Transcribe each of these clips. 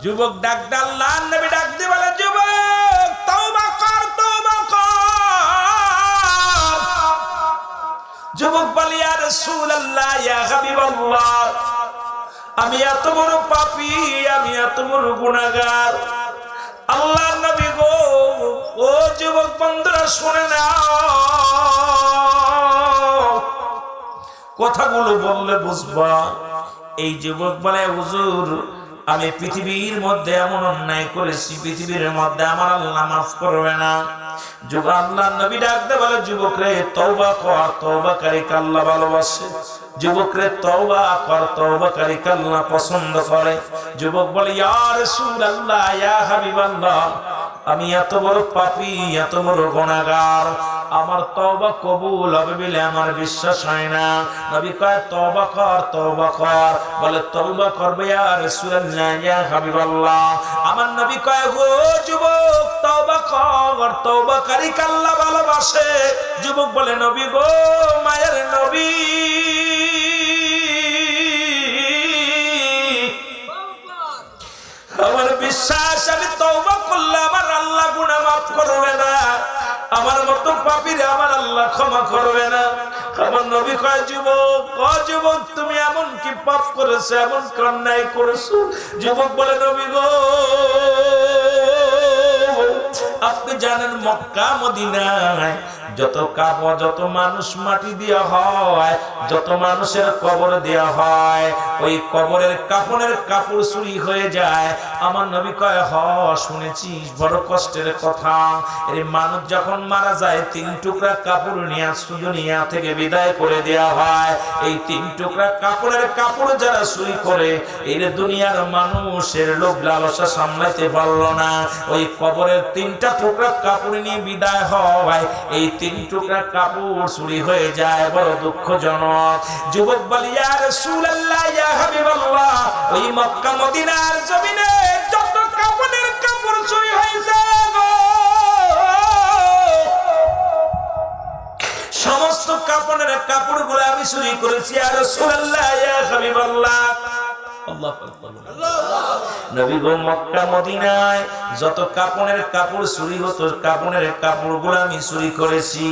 যুবক ডাক দে, আল্লাহর নবী ডাক দিয়ে বলে, যুবক তওবা কর, তওবা কর। যুবক বলে, ইয়া রাসূলুল্লাহ, ইয়া হাবিবাল্লাহ, আমি এত বড় পাপী, আমি এত বড় গুনাহগার। আল্লাহর নবী গো, ও যুবক বন্ধুরা শুনে নাও, কথাগুলো বললে বুঝবা। এই যুবক বলে, হুজুর আমি পৃথিবীর মধ্যে এমন অন্যায় করেছি, পৃথিবীর মধ্যে আমার আল্লাহ মাফ করবে না। যুবক আল্লাহর নবী ডাকতে বলে, যুবক রে তওবা কর, তওবাকারীকে আল্লাহ ভালোবাসে। যুবক রে তওবা কর, তওবাকারীকে আল্লাহ পছন্দ করে। যুবক বলে, ইয়া রাসূলুল্লাহ, ইয়া হাবিবাল্লাহ, আমি এত বড় পাপী, এত বড় গুনাহগার, আমার তওবা কবুল হবে বলে আমার বিশ্বাস হয় না। নবী কয়, তওবা কর, তওবা কর। বলে, তওবা করবে ইয়া রাসূলুল্লাহ, ইয়া হাবিবাল্লাহ। আমার নবী কয়, গো যুবক তওবা কর, তওবাকারীকে আল্লাহ ভালোবাসে। যুবক বলে, নবী গো, মায়ের নবী, আমার বিশ্বাস, আমি তওবা করলে আমার আল্লাহ গুনাহ মাফ করবে না, আমার মতো পাপীরে আমার আল্লাহ ক্ষমা করবে না। আমার নবী কয়, যুবক, ও যুবক তুমি এমন কি পাপ করেছো, এমন কি অন্যায় করেছো? যুবক বলে, নবী গো, আপনি জানেন মক্কা মদিনায় যত মানুষ মাটি দেওয়া হয়, যত মানুষের কবর দেওয়া হয়, ওই কবরের কাফনের কাপড় চুরি হয়ে যায়। আমার নবী কয়, হ শুনেছি, বড় কষ্টের কথা। এই মানুষ যখন মারা যায়, 3 টুকরা কাপড় নিয়ে দুনিয়া থেকে বিদায় করে দেওয়া হয়। এই 3 টুকরা কাপড়ের কাপড় যারা চুরি করে, এই দুনিয়ার মানুষের লোভ লালসা সামলাইতে পারলো না, ওই কবরের 3টা টুকরা কাপড় নিয়ে বিদায় হয়। এই 3 টুকরা কাপড় চুরি হয়ে যায়, বড় দুঃখজনক। যুবক বলে, ইয়া রাসূলুল্লাহ, ইয়া হাবিবাল্লাহ, ওই মক্কা মদিনার জমিনে যত কাপড়ের কাপড় চুরি হয়েছে গো, সমস্ত কাপড়ের কাপড়গুলো আমি চুরি করেছি। ইয়া রাসূলুল্লাহ, ইয়া হাবিবাল্লাহ। নবী গো, মক্কা মদিনায় যত কাপড়ের কাপড় চুরি হতো, কাপড়ের কাপড়গুলো আমি চুরি করেছি।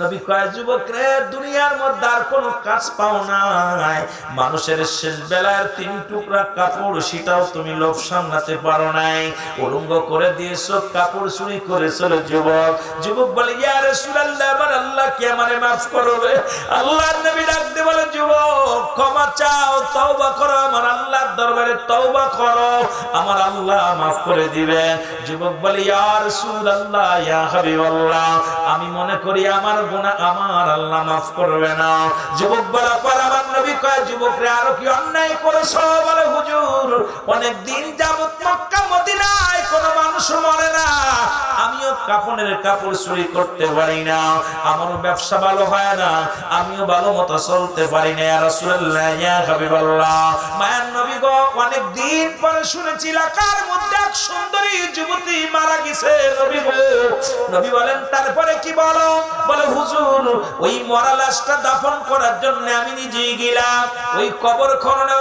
নবী কয়, যুবক রে, দুনিয়ার মধ্যে আর কোনো কাজ পাও নাই, মানুষের শেষ বেলার 3 টুকরা কাপড়, সেটাও তুমি লোভ সামলাতে পারো নাই, উলঙ্গ করে দিয়েছো, কাপড় চুরি করেছো। যুবক যুবক বলে, ইয়া রাসূলুল্লাহ, আমার আল্লাহ কি আমারে মাফ করবে? আল্লাহর নবী ডাক দিয়ে বলে, যুবক ক্ষমা চাও, তওবা করো, আমার আল্লাহর দরবারে তওবা করো, আমার আল্লাহ মাফ করে দিবেন। যুবক বলে, ইয়া রাসূলুল্লাহ, ইয়া হাবিবাল্লাহ, আমি মনে করি আমার গুনাহ আমার আল্লাহ মাফ করবে না। যুবক বলার পর আমার নবী কয়, যুবক রে, আরো কি অন্যায় করেছো? বলে, হুজুর অনেক দিন যাবত মক্কা মদিনায় কোনো মানুষ মরে না, আমিও কাফনের কাপড় চুরি করতে পারি না, আমারও ব্যবসা ভালো হয় না, আমিও ভালো মতো চলতে পারি না। ইয়া রাসূলুল্লাহ, ইয়া হাবিবাল্লাহ, মায়ের নবী গো, অনেক দিন পরে শুনেছি এলাকার মধ্যে এক সুন্দরী যুবতী মারা গেছে। নবী গো, নবী বলেন, তারপরে কি বলো? বলে, হুজুর ওই মরা লাশটা দাফন করার জন্য আমি নিজেই গেলাম, ওই কবর খননে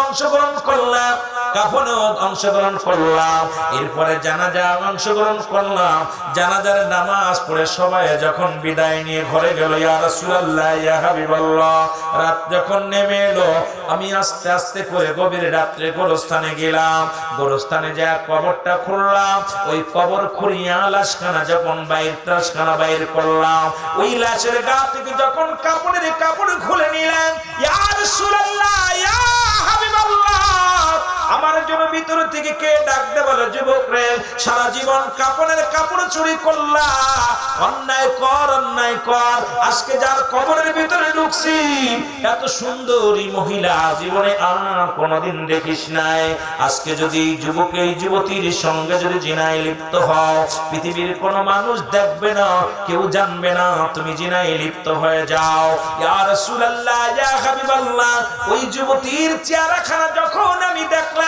অংশগ্রহণ করলাম, কাফনেও অংশগ্রহণ করলাম, এরপরে জানাজা অংশগ্রহণ করলাম। জানাজার নামাজ পড়ে সবাই যখন বিদায় নিয়ে ঘরে গেল, ইয়া রাসূলুল্লাহ, ইয়া হাবিবাল্লাহ, রাত যখন নেমে এলো, আমি আস্তে আস্তে করে গভীর রাত্রে গোরস্থানে গেলাম। গোরস্থানে যা কবরটা খুললাম, ওই কবর খুঁড়িয়া লাশখানা যখন লাশখানা বাইর করলাম, ওই লাশের গা থেকে যখন কাপড়ের কাপড় খুলে নিলাম, ইয়া রাসূলুল্লাহ, ইয়া হাবিবাল্লাহ, আমার জন্য ভিতর থেকে কে ডাকতে বলে, যুবক রে, সারা জীবন কাপড়ের কাপড় চুরি করলা, অন্যায় কর, অন্যায় কর, আজকে যার কবরের ভিতরে ঢুকছি, এত সুন্দরী মহিলা জীবনে আর কোনোদিন দেখিস নাই। আজকে যদি যুবক এই যুবতীর সঙ্গে যদি জিনায় লিপ্ত হও, পৃথিবীর কোনো মানুষ দেখবে না, কেউ জানবে না তুমি জিনায় লিপ্ত হয়ে যাও। ইয়া রাসূলুল্লাহ, ইয়া হাবিবাল্লাহ, ওই যুবতীর চেহারাখানা যখন আমি দেখলাম,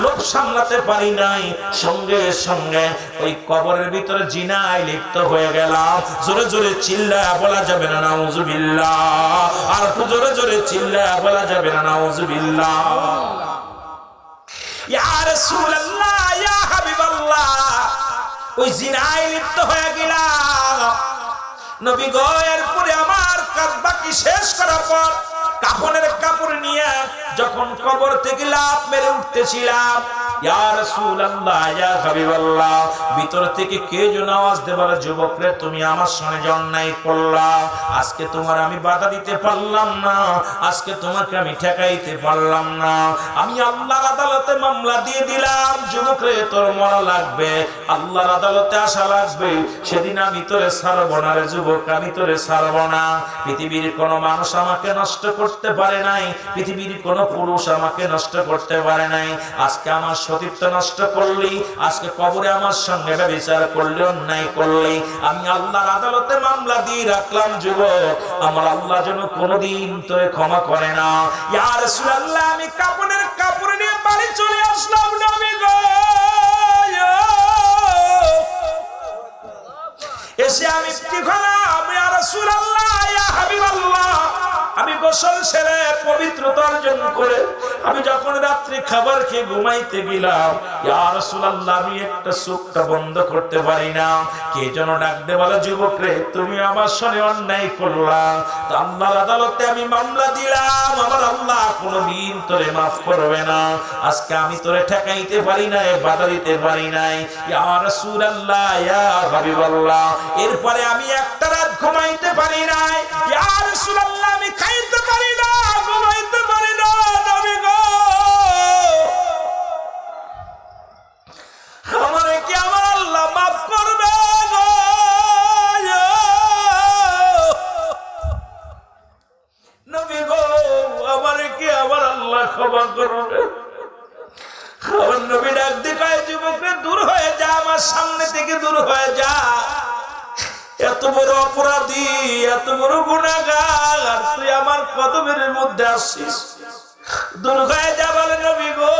লোভ সামলাতে পারি নাই, সঙ্গে সঙ্গে ওই কবরের ভিতরে জিনায় লিপ্ত হয়ে গেলাম। জোরে জোরে চিল্লায়া বলা যাবে না নাউজুবিল্লাহ? আর একটু জোরে জোরে চিল্লায়া বলা যাবে না নাউজুবিল্লাহ? ইয়া রাসূলুল্লাহ, ইয়া হাবিবাল্লাহ, ওই জিনায় লিপ্ত হয়ে গেলাম। নবী গো, এরপরে আমার কাজবাকি শেষ করার পর কাফনের কাপড় নিয়ে যখন কবর থেকে লাফ মেরে উঠতেছিলাম, ইয়া রাসূলুল্লাহ, ইয়া হাবিবাল্লাহ, ভিতর থেকে কে যেন আওয়াজ দেবার, যুবক রে তুমি আমার সঙ্গে অন্যায় করলা, আজকে তোমার আমি বাধা দিতে পারলাম না, আজকে তোমাকে আমি ঠেকাইতে পারলাম না, আমি আল্লাহর আদালতে মামলা দিয়ে দিলাম, যুবক রে তোর মরা লাগবে, আল্লাহর আদালতে আসা লাগবে, সেদিন আমি তোরে ছাড়বো না রে যুবক, আমি তোরে ছাড়বো না। পৃথিবীর কোনো মানুষ আমাকে নষ্ট করতে পারে নাই, পৃথিবীর কোনো পুরুষ আমাকে নষ্ট করতে পারে নাই। আজকে আমার সতীত্ব নষ্ট করলি, আজকে কবরে আমার সঙ্গে ব্যভিচার করলি, অন্যায় করলি, আমি আল্লাহর আদালতে মামলা দিয়ে রাখলাম যুবক, আমার আল্লাহ যেন কোনোদিন তোরে ক্ষমা করে না। ইয়া রাসূলুল্লাহ, আমি কাপড়ের কাপড় নিয়ে বাড়ি চলে আসলাম। নবী গো, এসে আমি কি করলাম, ইয়া রাসূলুল্লাহ, ইয়া হাবিবাল্লাহ, আমি গোসল সেরে পবিত্রতা অর্জন করে আমি যখন রাত্রি খাবার খেয়ে ঘুমাইতে গেলাম, ইয়া রাসূলুল্লাহ, আমি একটা চোখটা বন্ধ করতে পারি না, কে যেন ডাক দে বলে, যুবক রে তুমি আমার সঙ্গে অন্যায় করলা, তো আল্লাহর আদালতে আমি মামলা দিলাম, আমার আল্লাহ কোনোদিন তোরে মাফ করবে না, আজকে আমি তোরে ঠেকাইতে পারি নাই, বাধা দিতে পারি নাই, ইয়া রাসূলুল্লাহ, ইয়া হাবিবাল্লাহ। এরপরে আমি একটা রাত ঘুমাইতে পারি নাই, ইয়া রাসূলুল্লাহ, আমি খাইতে পারি না, ঘুমাইতে পারি না। নবী গো, আমারে কি আমার আল্লাহ মাফ করবে গো? নবী গো, আমারে কি আমার আল্লাহ ক্ষমা করবে? আমার নবী ডাক দিয়ে যুবকরে দূর হয়ে যা, আমার সামনে থেকে দূর হয়ে যা, এত বড় অপরাধী, এত বড় গুনাহগার, আর তুই আমার কদমের মধ্যে আসছিস, দূর হয়ে যা। বলে নবী গো,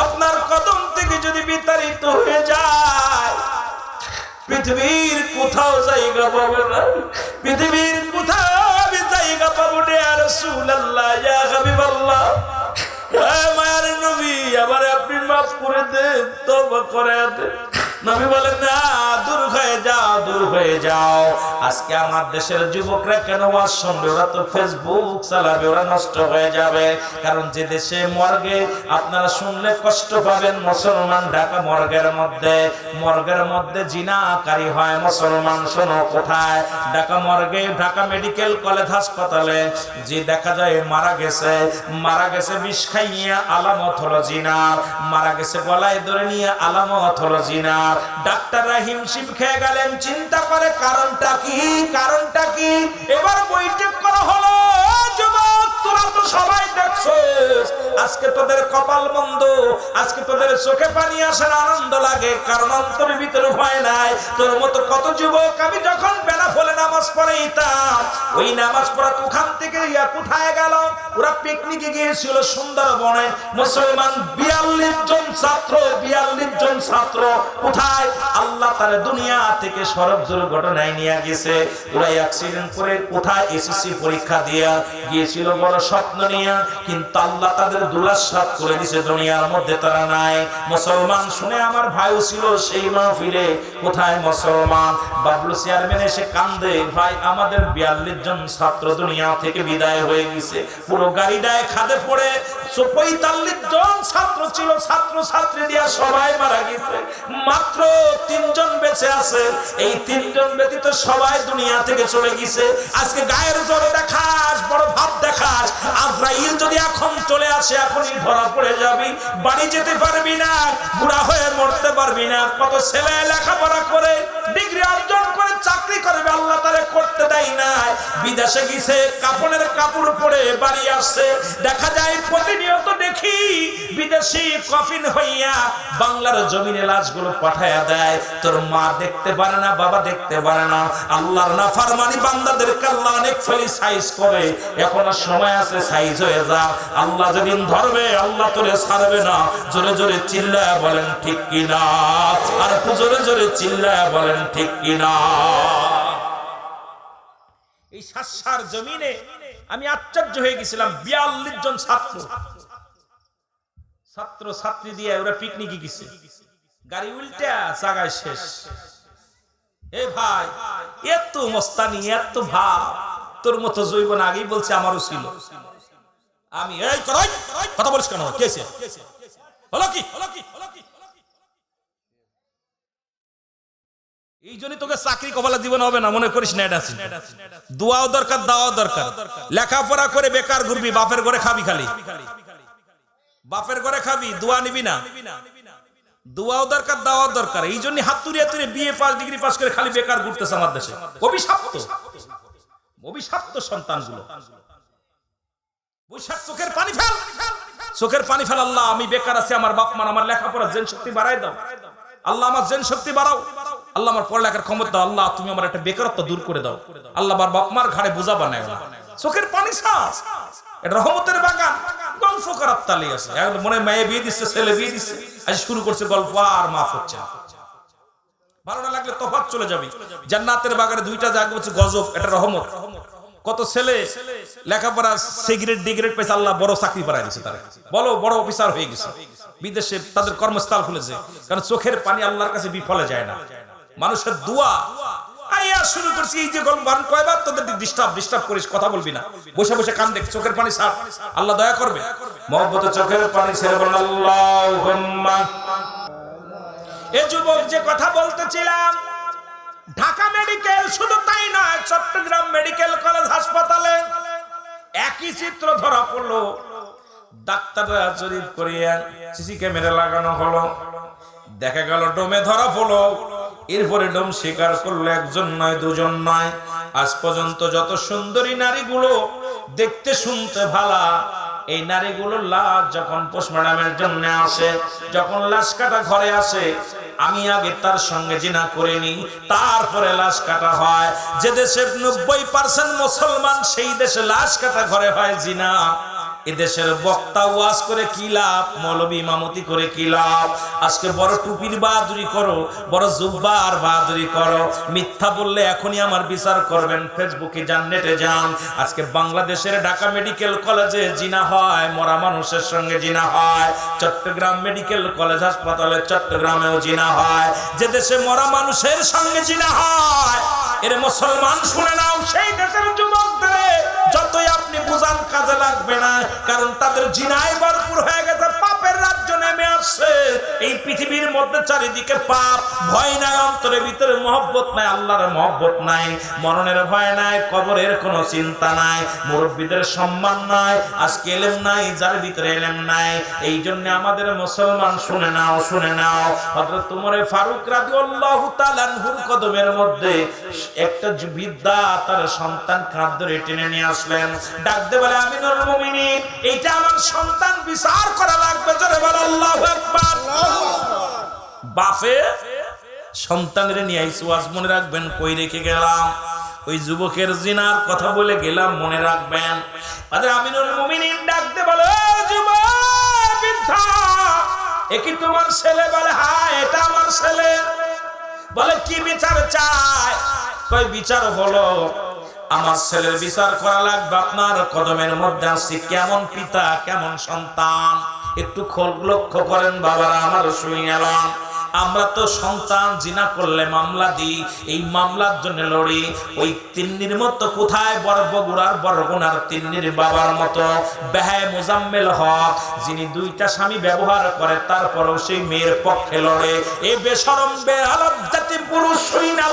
আপনার কদম থেকে যদি বিতাড়িত হয়ে যায়, পৃথিবীর কোথাও জায়গা পাবো না, পৃথিবীর কোথাও আমি জায়গা পাবো না। ইয়া রাসূলুল্লাহ, ইয়া হাবিবাল্লাহ, মায়ের নবী, আবার আপনি মাফ করে দেন, তওবা করে দেন। নবী বলেন, না, দূর হয়ে যাও, দূর হয়ে যাও। আজকে আমার দেশের যুবকরা কেন ওয়াজ শুনবে? ওরা তো ফেসবুক চালাবে, ওরা নষ্ট হয়ে যাবে। কারণ যে দেশে মর্গে আপনারা শুনলে কষ্ট পাবেন, মুসলমান ঢাকা মর্গের মধ্যে জিনাকারী হয় মুসলমান। শোনো কোথায়? ঢাকা মর্গে, ঢাকা মেডিকেল কলেজ হাসপাতালে যে দেখা যায় মারা গেছে বিষ খাইয়া, আলামত হলো জিনার, মারা গেছে গলায় ধরে নিয়ে, আলামত হলো জিনার। ডাক্তাররা হিমশিম খেয়ে গেলেন, চিন্তা করে কারণটা কি। এবার বৈঠক করা হলো, যুবক তোরা তো সবাই দেখছিস, আজকে তোদের কপাল মন্দ, আজকে তোদের চোখে পানি আসার আনন্দ লাগে, কারণ অন্তরের ভিতরে ভয় নাই। তোর মতো কত যুবক আমি যখন বেলা ফলে নামাজ পড়াইতাম, ওই নামাজ পড়া ওখান থেকে কোথায় গেল? ওরা পিকনিকে গিয়েছিল সুন্দরবনে। মুসলমান 42 জন ছাত্র কোথায়? আল্লাহ তার দুনিয়া থেকে সড়ক দুর্ঘটনায় নিয়ে গেছে। ওরা অ্যাক্সিডেন্ট করে কোথায়? এসএসসি পরীক্ষা দিয়ে গিয়েছিল বড় স্বপ্ন নিয়ে, কিন্তু আল্লাহ তাদের দুলাশাত করে দিয়েছে, দুনিয়ার মধ্যে তারা নাই। মুসলমান শুনে আমার ভাইও ছিল সেই মাহফিলে। কোথায় মুসলমান? বাবলু চেয়ারম্যান এসে কান্দে, ভাই আমাদের 42 জন ছাত্র দুনিয়া থেকে বিদায় হয়ে গেছে। পুরো গাড়িটায় খাদে পড়ে 45 জন ছাত্র ছিল, ছাত্র ছাত্রী দিয়া সবাই মারা গেছে, মাত্র 3 জন বেঁচে আছে। এই 3 জন ব্যতীত সবাই দুনিয়া থেকে চলে গেছে। আজকে গায়ের জোরে দেখাস, বড় ভাব দেখাস, আজরাইল যদি এখন চলে আসে, এখনই ধরা পড়ে যাবি, বাড়ি যেতে পারবি না, বুড়া হয়ে মরতে পারবি না। কত ছেলে লেখাপড়া করে ডিগ্রি অর্জন করে চাকরি করবে, আল্লাহ তারে করতে দেয় নাই, বিদেশে গেছে, কাপড়ের কাপড় পরে বাড়ি আসছে। দেখা যায় প্রতিনিয়ত দেখি বিদেশি কফিন হইয়া বাংলার জমিনে লাশগুলো পাঠায়া দেয়। তোর মা দেখতে পারে না, বাবা দেখতে পারে না। আল্লাহর নাফরমানি বান্দাদেরকে আল্লাহ অনেক ফেলি সাইজ করে। এখনো সময় আছে, সাইজ হয়ে যা। আল্লাহ যেদিন ধরবে, আল্লাহ তোরে ছাড়বে না। জোরে জোরে চিল্লায়া বলেন ঠিক কিনা, আর একটু জোরে জোরে চিল্লায়া বলেন ঠিক কিনা। এই শাসার জমিনে আমি আশ্চর্য হয়ে গেছিলাম। 42 জন ছাত্র ছাত্রী দিয়ে ওরা পিকনিকে গেছে, গাড়ি উল্টা জায়গায় শেষ। এ ভাই এত মস্তানি এত ভাব, তোর মতো জৈবন আগেই বলছে আমারও ছিল। আমি এই কথা বলিস কেন, কেছে হলো কি? এই জন্যই তোকে চাকরি কপালে জীবন হবে না, মনে করিস না। এটা দোয়াও দরকার, দাওয়াও দরকার। লেখাপড়া করে বেকার ঘুরবি, বাপের ঘরে খাবি, খালি বাপের ঘরে খাবি, দোয়া নিবি না। দোয়াও দরকার, দাওয়াও দরকার। এই জন্য হাত তুলে তুলে বিএ পাস, ডিগ্রি পাস করে খালি বেকার ঘুরতেছে আমার দেশে। অভিশপ্ত অভিশপ্ত সন্তানগুলো। বৈশাখ চোখের পানি ফেল, চোখের পানি ফেল। আল্লাহ আমি বেকার আছি, আমার বাপ মা আমার লেখাপড়ার জেন শক্তি বাড়াই দাও। আল্লাহ আমার জেন শক্তি বাড়াও। আল্লাহ আমার পড়ালেখার ক্ষমতা দাও। আল্লাহ তুমি আমার একটা বেকারত্ব দূর করে দাও। আল্লাহ আমার বাপ মার ঘাড়ে বোঝা বানায় না। চোখের পানি ছাড়, এটা রহমতের বাগান। গল্প করার তালি আছে, মনে মেয়ে বিয়ে দিচ্ছে, ছেলে বিয়ে দিচ্ছে, আজ শুরু করছে গল্প, আর মাফ হচ্ছে না। ভালো না লাগলে তফাৎ চলে যাবি। জান্নাতের বাগানে দুইটা জায়গা হচ্ছে গজব, এটা রহমত। কত ছেলে লেখাপড়া সিগারেট ডিগ্রেড পেয়েছে, আল্লাহ বড় চাকরি পাড়ায় দিয়েছে, তারা বলো বড় অফিসার হয়ে গেছে, বিদেশে তাদের কর্মস্থল খুলেছে। কারণ চোখের পানি আল্লাহর কাছে বিফলে যায় না। মানুষের দোয়া আইয়া শুরু করছি। এই যে গল্প কয়বার তোদের ডিস্টার্ব করিস, কথা বলবি না, বসে বসে কান দেখ। চোখের পানি ছাড়, আল্লাহ দয়া করবে। মহব্বতে চোখের পানি ছেড়ে বলেন আল্লাহুম্মা। এই যুবক যে কথা বলতেছিলাম, ঢাকা মেডিকেল, শুধু তাই নয়, চট্টগ্রাম মেডিকেল কলেজ হাসপাতালে একই চিত্র ধরা পড়লো। ডাক্তাররা জরিপ করিয়া সিসি ক্যামেরা লাগানো হলো, দেখা গেল ডোমে ধরা পড়লো। এরপরে ডোম স্বীকার করলো, একজন নয়, দুজন নয়। আজ পর্যন্ত যত সুন্দরী নারীগুলো দেখতে শুনতে ভালা, এই নারীগুলোর লাশ যখন পোস্টমর্টমের জন্য আসে, যখন লাশ কাটা ঘরে আসে, আমি আগে তার সঙ্গে জিনা করিনি, তারপরে লাশ কাটা হয়। যে দেশে 90% মুসলমান, সেই দেশে লাশ কাটা ঘরে হয় জিনা। এদেশের বক্তা ওয়াজ করে কি লাভ, মৌলবী ইমামতি করে কি লাভ? আজকে বড় টুপির বাহাদুরি করো, বড় জুব্বার বাহাদুরি করো। মিথ্যা বললে এখনই আমার বিচার করবেন। ফেসবুকে যান, নেটে যান। আজকে বাংলাদেশের ঢাকা মেডিকেল কলেজে জিনা হয়, মরা মানুষের সঙ্গে জিনা হয়। চট্টগ্রাম মেডিকেল কলেজ হাসপাতালে চট্টগ্রামেও জিনা হয়। যে দেশে মরা মানুষের সঙ্গে জিনা হয়, এর মুসলমান শুনে নাও, সেই দেশের যুবকদের যতই আপনি বুঝান কাজে লাগবে না। কারণ তাদের জিনায় ভরপুর হয়ে গেছে, পাপের রাজ্য নেমে আসছে। এই পৃথিবীর মধ্যে চারিদিকে পাপ, ভয় নাই, অন্তরের ভিতরে মহব্বত নাই, আল্লাহর মহব্বত নাই, মরণের ভয় নাই, কবরের কোনো চিন্তা নাই, মুরব্বীদের সম্মান নাই, আজকে এলেম নাই, যার ভিতরে এলেম নাই। এই জন্য আমাদের মুসলমান শুনে নাও, শুনে নাও, হযরত ওমর ফারুক রাদিয়াল্লাহু তাআলা আনহুর কদমের মধ্যে একটা বৃদ্ধা তার সন্তান কাঁধ ধরে টেনে নিয়ে আসলেন, ডাক দিয়ে বলে, আমিনুল মুমিনিন, এইটা আমার সন্তান, বিচার করা লাগবে। জোরে বল আল্লাহু আকবার। বাপে সন্তানের নিয়ে আইসু, আজ মনে রাখবেন কই রেখে গেলাম। ওই যুবকের জিনার কথা বলে গেলাম, মনে রাখবেন। আমিনুল মুমিনিন ডাক দিয়ে বলে, যুবক বৃদ্ধা, এ কি তোমার ছেলে? বলে, হ্যাঁ এটা আমার ছেলে। বলে, কি বিচার চায়? কই বিচার হলো, আমার ছেলের বিচার করা লাগবে। আপনার কদমের মধ্যে আসছি, কেমন পিতা কেমন সন্তান। একটু লক্ষ্য করেন বাবারা, আমার শুনে গেলাম। আমরা তো সন্তান জিনা করলে মামলা দিই, এই মামলার জন্য লড়ি। ওই তিন্নির মতো কোথায় বড় বগুড়ার বরগুনার তিন্নির বাবার মতো বেহায় মোজাম্মেল হক, যিনি দুইটা স্বামী ব্যবহার করে, তারপরেও সেই মেয়ের পক্ষে লড়ে। এই বেশরম বেহালত জাতি পুরুষ শুই না,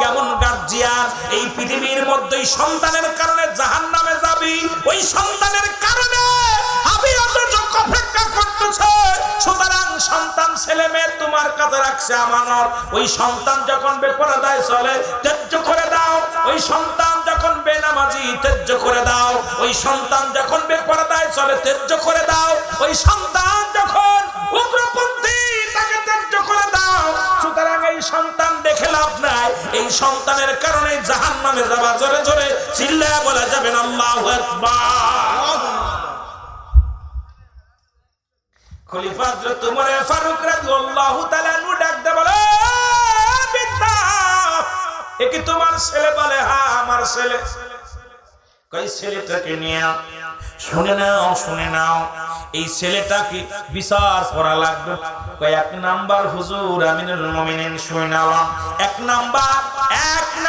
কেমন গার্জিয়ান। এই পৃথিবীর মধ্যে সন্তানের কারণে জাহান্নামে যাবি, ওই সন্তানের কারণে আমি অতটুকু অপেক্ষা করতেছে। সুতরাং সন্তান ছেলে মেয়ে তোমার কাছে রাখছে আমানত। ওই সন্তান যখন বেপরদায় চলে, ত্যায্য করে দাও। ওই সন্তান যখন বেনামাজি, ত্যায্য করে দাও। ওই সন্তান যখন বেপরদায় চলে, ত্যায্য করে দাও। ওই সন্তান যখন উগ্রপন্থী, তাকে ত্যায্য করে দাও। সুতরাং এই সন্তান দেখে লাভ নাই, এই সন্তানের কারণে জাহান্নামে যাবা। জোরে জোরে চিল্লায়া বলা যাবেন আল্লাহু আকবার। খলিফা হযরত ওমর ফারুক রাদিয়াল্লাহু তাআলা আনহু ডাক দিয়ে বলে, বিদ্যা, এ কি তোমার ছেলে? বলে, হ্যাঁ আমার ছেলে। কই ছেলেটাকে নিয়ে শুনে নাও, শুনে নাও। এই ছেলেটাকে বিচার করা লাগবে। এক নাম্বার হুজুর আমিনুল মুমিনিন শুনালাম, এক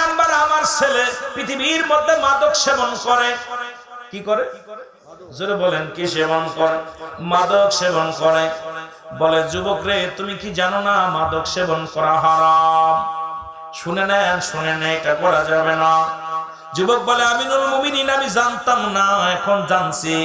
নাম্বার আমার ছেলে পৃথিবীর মধ্যে মাদক সেবন করে। কি করে? জোরে বলেন, কি সেবন করে? মাদক সেবন করে। বলে যুবক রে, তুমি কি জানো না মাদক সেবন করা হারাম? শুনে নেন, এটা করা যাবে না। যুবক বলে আমিনুল মুমিনিন আমি জানতাম না, এখন জানছি।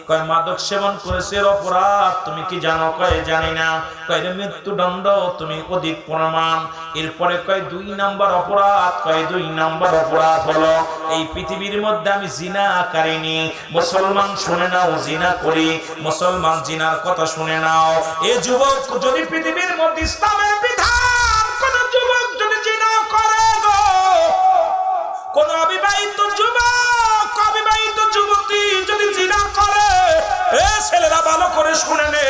কয় মাদক সেবন করেছে অপরাধ তুমি কি জানো? কয় জানি না। কয় মৃত্যুদণ্ড তুমি অধিক প্রমাণ। এরপরে কয় 2 নাম্বার অপরাধ। কয় 2 নাম্বার অপরাধ হলো এই পৃথিবীর মধ্যে আমি জিনা করিনি। মুসলমান শুনে নাও, জিনা করি। মুসলমান জিনার কথা শুনে নাও। এ যুবক, যদি পৃথিবীর মধ্যে ইসলামের বিধান কোন যুবক যদি জিনা করে গো, কোন অবিবাহিত যুবক, অবিবাহিত যুবতী যদি জিনা করে, এ ছেলেরা ভালো করে শুনে নে।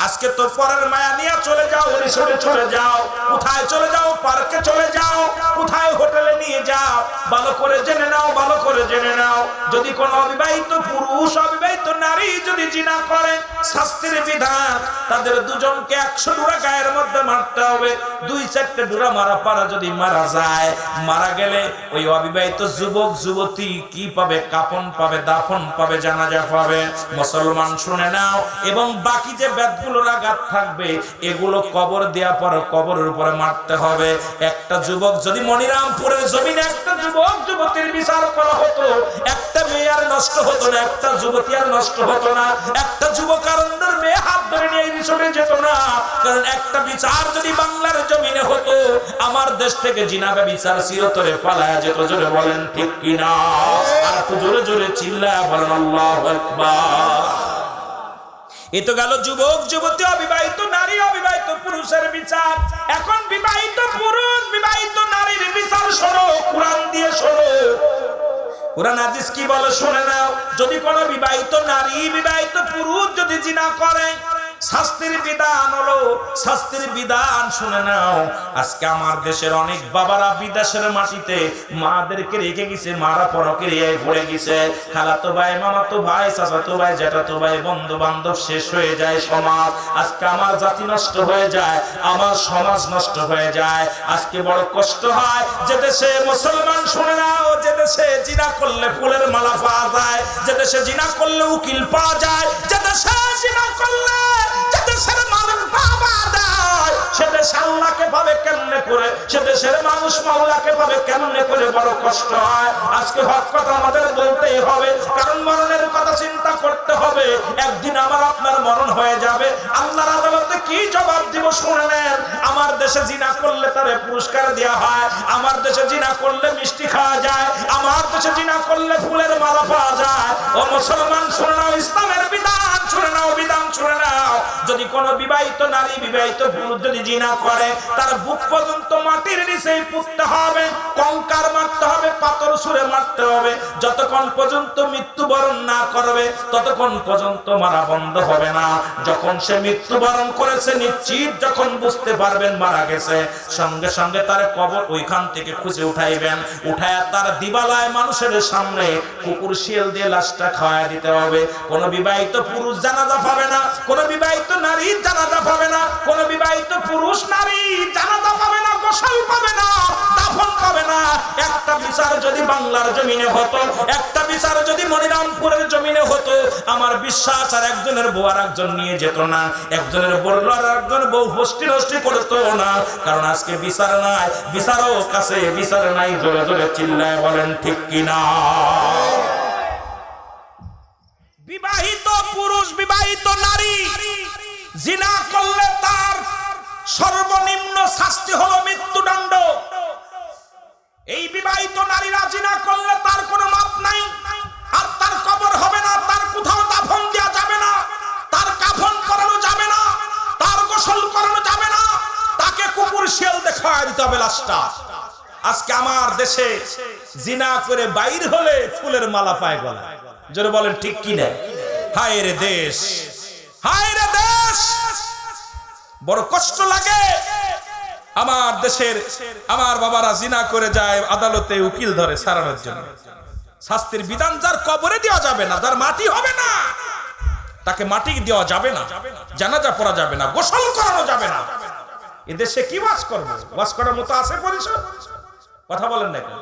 আজকে তো পরের মায়া নিয়ে চলে যাও, রিসোর্টে চলে যাও, কোথায় চলে যাও, পার্কে চলে যাও, কোথায় হোটেলে নিয়ে যাও। ভালো করে জেনে নাও, ভালো করে জেনে নাও, যদি কোন অবিবাহিত পুরুষ, অবিবাহিত নারী যদি জিনা করে, শাস্তির বিধান তাদের দুজনকে 100 ডুরা গায়ের মধ্যে মারতে হবে। 2-4টে ডুরা মারা পারা যদি মারা যায়, মারা গেলে ওই অবিবাহিত যুবক যুবতী কি পাবে? কাফন পাবে, দাফন পাবে, জানাজা পাবে। মুসলমান শুনে নাও। এবং বাকি যে বেদগুলো লাগাত থাকবে এগুলো কবর দেয়া পর কবরের উপরে মারতে হবে। একটা যুবক যদি মনিরামপুরের জমিনে একটা যুবক যুবতীর বিচার করা হতো, একটা মেয়ে আর নষ্ট হতো না, একটা যুবতী আর নষ্ট হতো না, একটা যুবক আর অন্যের মেয়ে হাত ধরে নিয়ে রিসোর্টে যেত না। কারণ একটা বিচার যদি বাংলার জমিনে হতো, আমার দেশ থেকে জিনাবে বিচার চিরতরে পালায়া যেত। জোরে বলেন ঠিক কিনা? আর একটু জোরে জোরে চিল্লায়া বলেন আল্লাহু আকবার। এ তো গেল যুবক যুবতী, অবিবাহিত নারী, অবিবাহিত পুরুষের বিচার। এখন বিবাহিত পুরুষ, বিবাহিত নারীর বিচার শোনো, কোরআন দিয়ে শোনো। কোরআন হাদিস কি বলে শুনে নাও। যদি কোনো বিবাহিত নারী, বিবাহিত পুরুষ যদি জিনা করে, শাস্তির বিধান হলো, শাস্তির বিধান শুনে নাও। আজকে আমার দেশের অনেক বাবারা বিদেশের মাটিতে মাদেরকে রেখে গেছে, মারা পরক্রিয়ায় পড়ে গেছে। খালাতো ভাই, মামাতো ভাই, চাচাতো ভাই, জ্যাঠাতো ভাই, বন্ধু বান্ধব শেষ হয়ে যায় সমাজ। আজকে আমার জাতি নষ্ট হয়ে যায়, আমার সমাজ নষ্ট হয়ে যায়। আজকে বড় কষ্ট হয় যে দেশে মুসলমান শুনে নাও, যে দেশে জিনা করলে ফুলের মালা পাওয়া যায়, যে দেশে জিনা করলে উকিল পাওয়া যায়, যে দেশে জিনা করলে আল্লাহকে পাবে কেমনে করে, সে দেশের মানুষ মাওলাকে পাবে কেমনে করে, বড় কষ্ট হয়। আজকে হক কথা আমাদের বলতেই হবে, কারণ মরণের কথা চিন্তা করতে হবে। একদিন আমার আপনার মরণ হয়ে যাবে, আল্লাহর আদালতে কি জবাব দিব শুনে নেন। আমার দেশে জিনা করলে তারে পুরস্কার দেওয়া হয়, আমার দেশে জিনা করলে মিষ্টি খাওয়া যায়, আমার দেশে জিনা করলে ফুলের মালা পাওয়া যায়। ও মুসলমান শুনে নাও, ইসলামের বিধান শুনে নাও, বিধান শুনে নাও। যদি কোনো বিবাহিত নারী, বিবাহিত পুরুষ যদি জিনা করে, তার বুক পর্যন্ত মাটির নিচেই পুঁততে হবে, কঙ্কার মারতে হবে, পাথর ছুঁড়ে মারতে হবে। যতক্ষণ পর্যন্ত মৃত্যুবরণ না করবে ততক্ষণ পর্যন্ত মারা বন্ধ হবে না। যখন সে মৃত্যুবরণ করেছে, নিশ্চিত যখন বুঝতে পারবেন মারা গেছে, সঙ্গে সঙ্গে তার কবর ওইখান থেকে খুঁজে উঠাইবেন। উঠায় তার দিবালায় মানুষের সামনে কুকুর শিয়াল দিয়ে লাশটা খাওয়াই দিতে হবে। কোন বিবাহিত পুরুষ জানাজা পাবে না, কোন বিবাহিত নারী জানাজা পাবে না, কোন বিবাহিত পুরুষ নারী জানাজা পাবে না, গোসল পাবে না, দাফন পাবে না। একটা বিচার যদি বাংলার জমিনে হতো, একটা বিচার যদি মনিরামপুরের জমিনে হতো, আমার বিশ্বাস আর একজনের বউ আর একজন নিয়ে যেত না, একজনের বলল আর একজন বউ হস্তি হস্তি করতো না। কারণ আজকে বিচার নাই, বিচারও কাছে বিচার নাই। জোরে জোরে চিল্লায় বলেন ঠিক কিনা? বিবাহিত পুরুষ, বিবাহিত নারী জিনা করলে তার সর্বনিম্ন শাস্তি হলো মৃত্যুদণ্ড। এই বিবাহিত নারীরা জিনা করলে তার কোনো মাপ নাই, আর তার কবর হবে না, তার কোথাও দাফন দেওয়া যাবে না, তার কাফন করানো যাবে না, তার গোসল করানো যাবে না, তাকে কুকুর শিয়াল দেখায় দিতে হবে লাশটা। আজকে আমার দেশে জিনা করে বাইর হলে ফুলের মালা পায় গলা। জোরে বলেন ঠিক কি না? হায় রে দেশ, হায় রে দেশ, বড় কষ্ট লাগে। আমার দেশের আমার বাবারা জিনা করে যায়, আদালতে উকিল ধরে সারানোর জন্য। শাস্তির বিধান যার কবরে দেওয়া যাবে না, যার মাটি হবে না, তাকে মাটি দেওয়া যাবে না, জানাজা পড়া যাবে না, গোসল করানো যাবে না। এদেশে কি ওয়াজ করবো? ওয়াজ করার মতো আছে পরিষদ? কথা বলেন না কেন?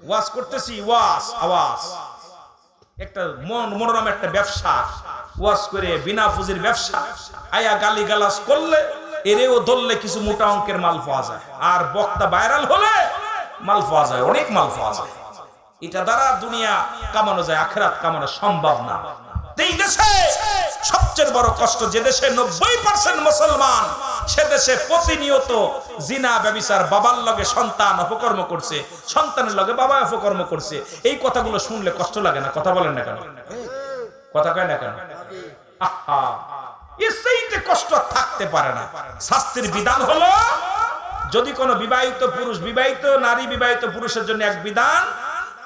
ওয়াজ করতেছি, ওয়াজ আওয়াজ একটা মনোরম একটা ব্যবসা, ওয়াজ করে বিনা পুঁজির ব্যবসা। আয়া গালি গালাজ করলে এরেও ধরলে কিছু মোটা অঙ্কের মাল পাওয়া যায়, আর বক্তা ভাইরাল হলে মাল পাওয়া যায়, অনেক মাল পাওয়া যায়। এটা দ্বারা দুনিয়া কামানো যায়, আখিরাত কামানো সম্ভব না। এই দেশে সবচেয়ে বড় কষ্ট, যে দেশে 90% মুসলমান, সে দেশে প্রতিনিয়ত জিনা ব্যভিচার, বাবার লগে সন্তান অপকর্ম করছে, সন্তানের লগে বাবা অপকর্ম করছে। এই কথাগুলো শুনলে কষ্ট লাগে না? কথা বলেন না কেন? কথা কয় না কেন? আহা, এসেইতে কষ্ট থাকতে পারে না। শাস্তির বিধান হলো, যদি কোনো বিবাহিত পুরুষ, বিবাহিত নারী, বিবাহিত পুরুষের জন্য এক বিধান,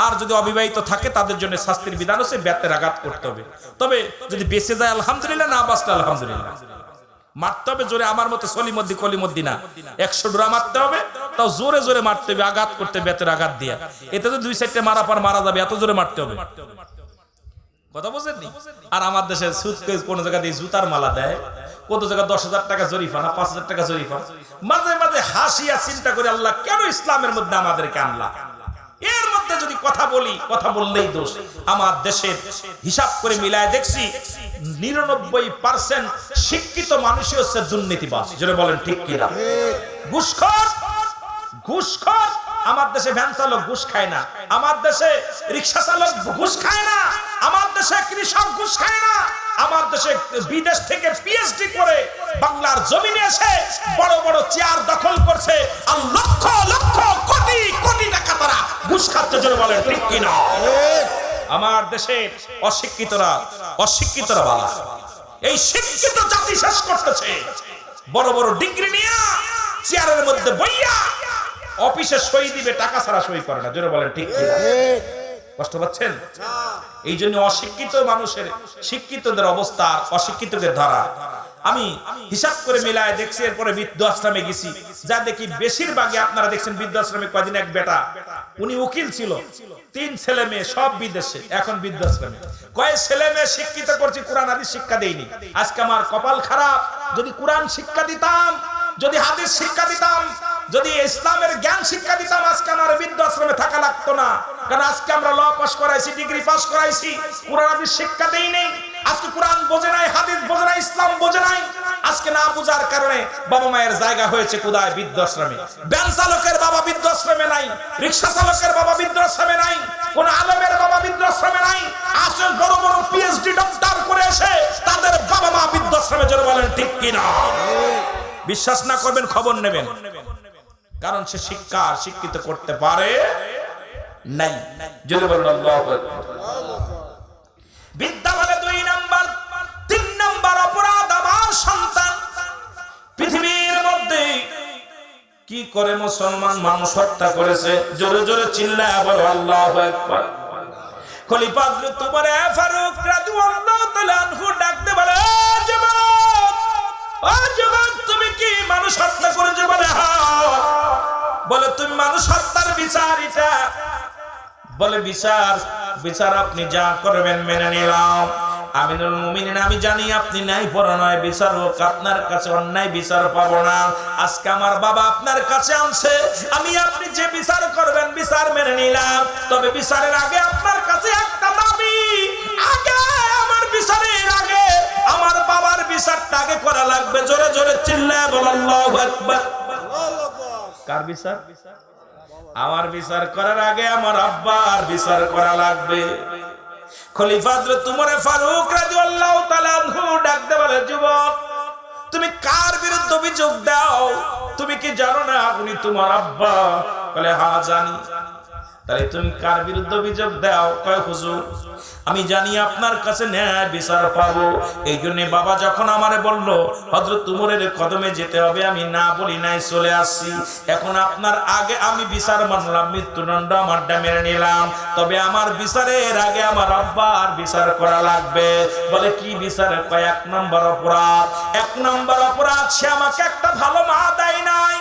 আর যদি অবিবাহিত থাকে তাদের জন্য শাস্তির বিধান হচ্ছে বেতের আঘাত করতে হবে। তবে যদি বেঁচে যায় আলহামদুলিল্লাহ, না বাঁচলে আলহামদুলিল্লাহ। মারতে হবে জোরে, আমার মতো সলিমদ্দি কলিমদ্দি না, 100 ডোরা মারতে হবে, তাও জোরে জোরে মারতে হবে, আঘাত করতে, বেতের আঘাত দিয়া। এতে তো 2-4টে মারা পার মারা যাবে, এত জোরে মারতে হবে। কথা বুঝেননি? আর আমার দেশে সুদ কোন জায়গা দিয়ে জুতার মালা দেয়, কত জায়গা 10,000 টাকা জরিফানা, 5,000 টাকা জরিফানা। মাঝে মাঝে হাসিয়া চিন্তা করে, আল্লাহ কেন ইসলামের মধ্যে আমাদেরকে আনলা? এর মধ্যে যদি কথা বলি, কথা বললেই দোষ। আমার দেশের হিসাব করে মিলায় দেখছি 99% শিক্ষিত মানুষই হচ্ছে দুর্নীতিবাজ। যেটা বলেন ঠিক কিনা? ঘুষখোর, ঘুষখোর। আমার দেশে ভ্যান চালক ঘুষ খায় না, আমার দেশে রিক্সা চালক ঘুষ খায় না, আমার দেশে কৃষক ঘুষ খায় না, আমার দেশে বিদেশ থেকে পিএইচডি করে বাংলার জমিনে এসে বড় বড় চেয়ার দখল করছে, আর লক্ষ লক্ষ কোটি কোটি টাকা তারা ঘুষ খাচ্ছে। যেটা বলেন ঠিক কিনা? আমার দেশের অশিক্ষিতরা, অশিক্ষিতরা বালা, এই শিক্ষিত জাতি শেষ করতেছে। বড় বড় ডিগ্রি নিয়ে চেয়ারের মধ্যে বইয়া অফিসে সই দিবে, টাকা ছাড়া সই করে না। যেটা বলেন ঠিক কিনা? কষ্ট পাচ্ছেন? এই জন্য অশিক্ষিত মানুষের, শিক্ষিতদের অবস্থা, অশিক্ষিতদের ধারা আমি হিসাব করে মিলায় দেখছি। এরপরে বৃদ্ধাশ্রমে গেছি, যা দেখি বেশিরভাগই আপনারা দেখছেন বৃদ্ধাশ্রমে। কয়দিন এক বেটা, উনি উকিল ছিল, 3 ছেলে মেয়ে সব বিদেশে, এখন বৃদ্ধাশ্রমে। কয় ছেলে মেয়ে শিক্ষিত করছি, কোরআন হাদিস শিক্ষা দেইনি। আজকে আমার কপাল খারাপ, যদি কোরআন শিক্ষা দিতাম, যদি হাদিস শিক্ষা দিতাম, যদি ইসলামের জ্ঞান শিক্ষা দিতাম, আজকে আমার বৃদ্ধাশ্রমে থাকা লাগতো না। কারণ আজকে আমরা ল পাস করাইছি, ডিগ্রি পাস করাইছি, কোরআন হাদিস শিক্ষা দেই নেই। আজকে কোরআন বোঝে নাই, হাদিস বোঝে নাই, ইসলাম বোঝে নাই। আজকে না বোঝার কারণে বাবা মায়ের জায়গা হয়েছে কোথায়? বৃদ্ধাশ্রমে। ভ্যান চালকের বাবা বৃদ্ধাশ্রমে নাই, রিক্সা চালকের বাবা বৃদ্ধাশ্রমে নাই, কোন আলেমের বাবা বৃদ্ধাশ্রমে নাই। আসল বড় বড় পিএইচডি ডক্টর করে এসে তাদের বাবা মা বৃদ্ধাশ্রমে। যারা বলেন ঠিক কিনা? বিশ্বাস না করবেন, খবর নেবেন, কারণ সে শিক্ষা শিক্ষিত করতে পারে নাই। যদি বলেন আল্লাহু আকবার। বিদ্যা বলে 2 নাম্বার। 3 নাম্বার অপরাধ, আমার সন্তান পৃথিবীর মধ্যে কি করে মুসলমান মানুষ হত্যা করেছে। জোরে জোরে চিল্লায় বলো আল্লাহু আকবার। খলিফা হযরত ওমর ফারুক রাদিয়াল্লাহু তাআলা আনহু ডাকতে বলে, যুবক, ও যুবক, তুমি কি মানুষ হত্যা করেছো? বলে হ্যাঁ। বলে তুমি মানুষ হত্যার বিচার এটা? বলে বিচার, বিচার আপনি যা করবেন মেনে নিলাম। আমিনুল মুমিনিন, আমি জানি আপনি ন্যায় পরায়ণ বিচারক, আপনার কাছে অন্যায় বিচার পাবো না। আজকে আমার বাবা আপনার কাছে আনছে, আমি আপনি যে বিচার করবেন বিচার মেনে নিলাম। তবে বিচারের আগে আপনার কাছে একটা দাবি, আগে আমার বিচারের আগে আমার বাবার বিচারটা আগে করা লাগবে। জোরে জোরে চিল্লায় বল আল্লাহু আকবার। কার বিচার? আমার বিচার করার আগে আমার আব্বার বিচার করা লাগবে। খলিফা হযরত ওমর ফারুক রাদিয়াল্লাহু তাআলা আনহু ডাকতে বলে, যুবক, তুমি কার বিরুদ্ধে অভিযোগ দাও? তুমি কি জানো না উনি তোমার আব্বা? বলে হ্যাঁ জানি। তাহলে তুমি কার বিরুদ্ধে অভিযোগ দাও? কয় হুজুর, আমি জানি আপনার কাছে ন্যায় বিচার পাবো। এই জন্য বাবা যখন আমারে বলল হযরত ওমরের কদমে যেতে হবে, আমি না বলি নাই, চলে আসছি। এখন আপনার আগে আমি বিচার মানলাম, মৃত্যুদণ্ড আমারটা মেনে নিলাম। তবে আমার বিচারের আগে আমার আব্বার বিচার করা লাগবে। বলে কি বিচার? কয় 1 নম্বর অপরাধ। 1 নম্বর অপরাধ, সে আমাকে একটা ভালো মা দেয় নাই।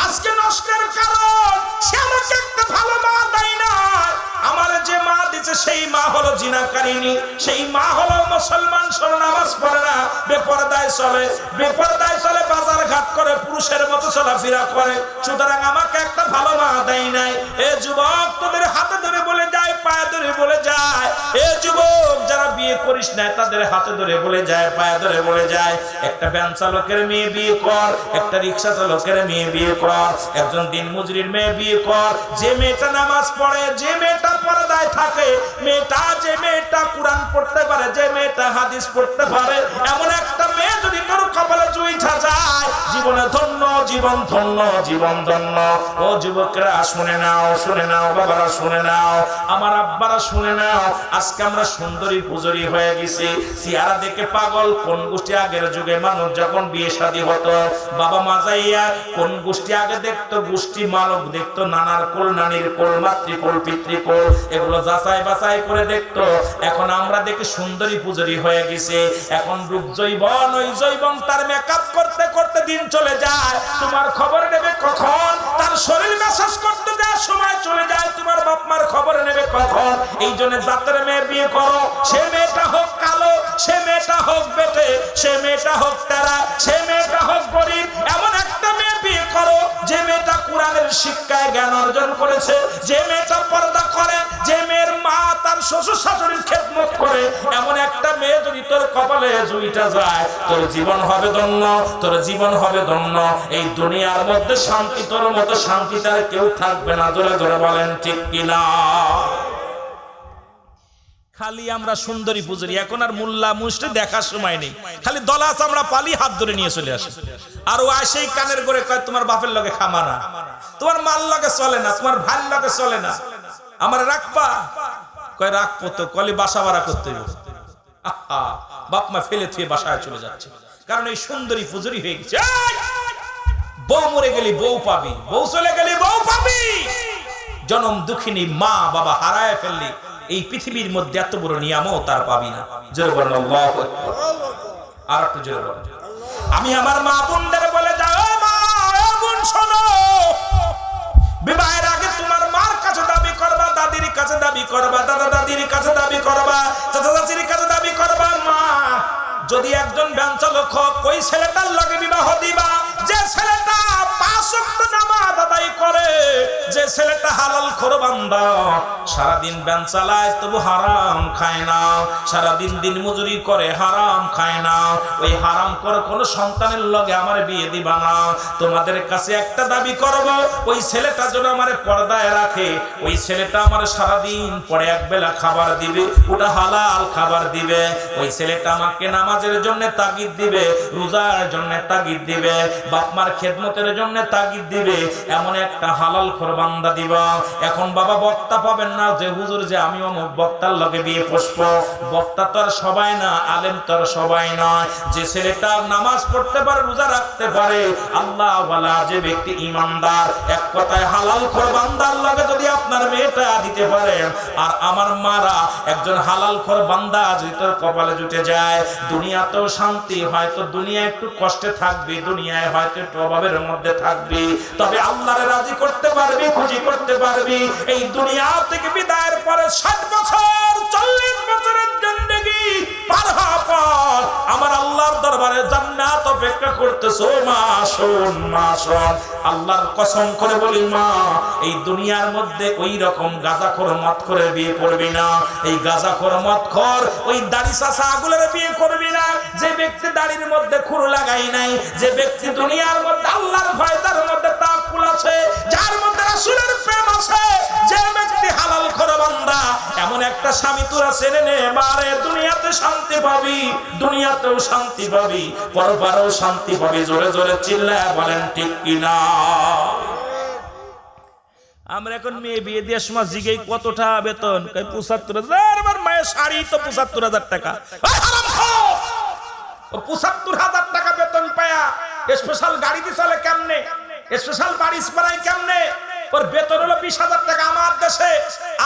আজকে নষ্টের কারণ, সে আমাকে একটা ভালো মা দেয় নাই। আমার যে মা দিচ্ছে দিচ্ছে, সেই মা হলো জিনাকারিনী, সেই মা হলো মুসলমান, নামাজ পড়ে না, বেপরদায় চলে, বেপরদায় চলে, বাজার ঘাট করে, পুরুষের মতো চলাফেরা করে। সুতরাং আমাকে একটা ভালো মা দেয় নাই। এ যুবক, তোদের হাতে ধরে বলে যায়, পায়ে ধরে বলে যায়, এ যুবক যারা বিয়ে করিস না তাদের হাতে ধরে বলে যায়, পায়ে ধরে বলে যায়, একটা ভ্যান চালকের মেয়ে বিয়ে কর, একটা রিক্সা চালকের মেয়ে বিয়ে কর, একজন দিনমজুরির মেয়ে বিয়ে কর। যে মেয়েটা নামাজ পড়ে, যে মেয়েটা পর্দায় থাকে, মেয়েটা, যে মেয়েটা কোরআন পড়তে পারে, যে মেয়েটা হাদিস পড়তে পারে, এমন একটা মেয়ে যদি তোর কপালে জুইঠা যায়, জীবনে ধন্য, জীবন ধন্য, জীবন ধন্য। ও যুবকরা শুনে নাও, শুনে নাও, বাবারা শুনে নাও, আমার আব্বারা শুনে নাও, আজকে আমরা সুন্দরী পুজোরি হয়ে গেছি, চেহারা দেখে পাগল। কোন গোষ্ঠী আগের যুগে মানুষ যখন বিয়ে শাদী হতো, বাবা মাজাইয়া কোন গোষ্ঠী আগে দেখতো, গোষ্ঠী মালক দেখতো, নানার কোল, নানির কোল, মাতৃকোল, পিতৃকোল, এগুলো যাচাই বাছাই করে দেখতো। এখন আমরা দেখি সুন্দরী পুজোরি হয়ে গেছে। এখন রূপ জৈবন, ওই জৈবন তার মেকআপ করতে করতে দিন চলে যায়, তোমার খবর নেবে কখন? তার শরীর মেসেজ করতে যায়, সময় চলে যায়, তোমার বাপ মার খবর নেবে কখন? এই জন্য জাতের মেয়ে বিয়ে করো, সে মেয়েটা হোক কালো, সে মেয়েটা হোক বেটে, সে মেয়েটা হোক তেরা, সে মেয়েটা হোক গরিব, এমন একটা মেয়ে বিয়ে করো যে মেয়েটা কোরআনের শিক্ষায় জ্ঞান অর্জন করেছে, যে মেয়েটা পর্দা করে, যে মেয়ের মা তার শ্বশুর শাশুড়ির খেদমত করে। এমন একটা মেয়ে যদি তোর কপালে জুইটা যায়, তোর জীবন হবে ধন্য, তোর জীবন হবে ধন্য। এই দুনিয়ার মধ্যে শান্তি, তোর মতো শান্তি তার কেউ থাকবে না। জোরে জোরে বলেন ঠিক কিনা? খালি আমরা সুন্দরী পুজোরি, এখন আর মোল্লা মুষ্টি দেখার সময় নেই, খালি দলাস আমরা পালি, হাত ধরে নিয়ে চলে আসি। আর ও আসেই কানের করে কয়, তোমার বাপের লগে খামা না, তোমার মাল লগে চলে না, তোমার ভাইয়ের লগে চলে না, আমার রাখবা? কয় রাখবো তো, কলি বাসা ভাড়া করতে হবে। আহা, বাপ মা ফেলে থুয়ে বাসায় চলে যাচ্ছে, কারণ এই সুন্দরী পুজোরি হয়ে গেছে। বউ মরে গেলি বউ পাবি, বউ চলে গেলি বউ পাবি। জনম দুঃখিনী মা বাবা হারায় ফেললি, এই পৃথিবীর মধ্যে এত বড় নিয়ামত তার পাবি না। জোরে বলেন আল্লাহু আকবার। আর একটু জোরে বলেন। আমি আমার মা বোনদের বলে যাও, মা বোন শোনো, বিবাহের আগে তোমার মার কাছে দাবি করবা, দাদির কাছে দাবি করবা, দাদা দাদির কাছে দাবি করবা, চাচা চাচির কাছে দাবি করবা, মা যদি একজন ভ্যান চালক হোক, ওই ছেলেটার লগে বিবাহ দিবা যে ছেলেটা 5 ওয়াক্ত নামাজ আদায় করে, যে ছেলেটা হালাল খোর বান্দা, সারাদিন ভ্যান চালায় তবু হারাম খায় না, সারাদিন দিন মজুরি করে হারাম খায় না, ওই হারাম করে কোনো সন্তানের লগে আমার বিয়ে দিবা না। তোমাদের কাছে একটা দাবি করব, ওই ছেলেটা যেন আমার পর্দায় রাখে, ওই ছেলেটা আমার সারাদিন পরে একবেলা খাবার দিবে, ওটা হালাল খাবার দিবে, ওই ছেলেটা আমাকে নামাজের জন্য তাগিদ দিবে, রোজার জন্য তাগিদ দিবে, বাপ মার খেদমতের জন্য তাগিদ দিবে, এমন একটা হালাল খোর বান্দা দিবা। এখন বাবা বক্তা পাবেন না যে হুজুর যে আমি অমুক বক্তার লগে বিয়ে পুষ্প, বক্তা তো আর সবাই না, আলেম তো আর সবাই নয়। যে ছেলেটা নামাজ পড়তে পারে, রোজা রাখতে পারে, আল্লাহ ওয়ালা যে ব্যক্তি ইমানদার, এক কথায় হালাল খোর বান্দার লগে যদি আপনার মেয়েটা দিতে পারেন, আর আমার মারা একজন হালাল খোর বান্দা যদি তোর কপালে জুটে যায়, দুনিয়াতেও শান্তি, হয়তো দুনিয়া একটু কষ্টে থাকবি, দুনিয়ায় হয়তো একটু অভাবের মধ্যে থাকবি, তবে আল্লাহরে রাজি করতে পারবি, খুশি করতে পারবি। এই দুনিয়া থেকে বিদায়ের পরে 60 বছর 40 বছরের জিন্দেগি পার হওয়ার পর আমার আল্লাহর দরবারে জান্নাত অপেক্ষা করতেছো। মা শোন, মা শোন, আল্লাহর কসম করে বলি মা, এই দুনিয়ার মধ্যে ওই রকম গাঁজাখোর মদখোর বিয়ে করবি না, এই গাঁজাখোর মদখোর ওই দাড়ি চাচা আগুলের বিয়ে করবি না, যে ব্যক্তি দাড়ির মধ্যে খুর লাগাই নাই, যে ব্যক্তি দুনিয়ার মধ্যে আল্লাহর ভয় তার মধ্যে তাওয়াক্কুল আছে, যার মধ্যে রাসূলের প্রেম আছে, যে ব্যক্তি হালাল খোর বান্দা, এমন একটা স্বামী তোরা ছেড়ে নে মারে, দুনিয়াতে শান্তি পাবি, দুনিয়াতেও শান্তি পাবি, পরপারেও শান্তি পাবি। জোরে জোরে চিল্লায় বলেন ঠিক কিনা? আমরা এখন মেয়ে বিয়ে দেওয়ার সময় জিগেই কতটা বেতন, ৭৫,০০০। আমার মায়ের শাড়ি তো ৭৫,০০০ টাকা, ৭৫,০০০ টাকা বেতন পায়া স্পেশাল গাড়ি দিয়ে চলে কেমনে, স্পেশাল বাড়ি বানায় কেমনে, ওর বেতন হলো 20,০০০ টাকা।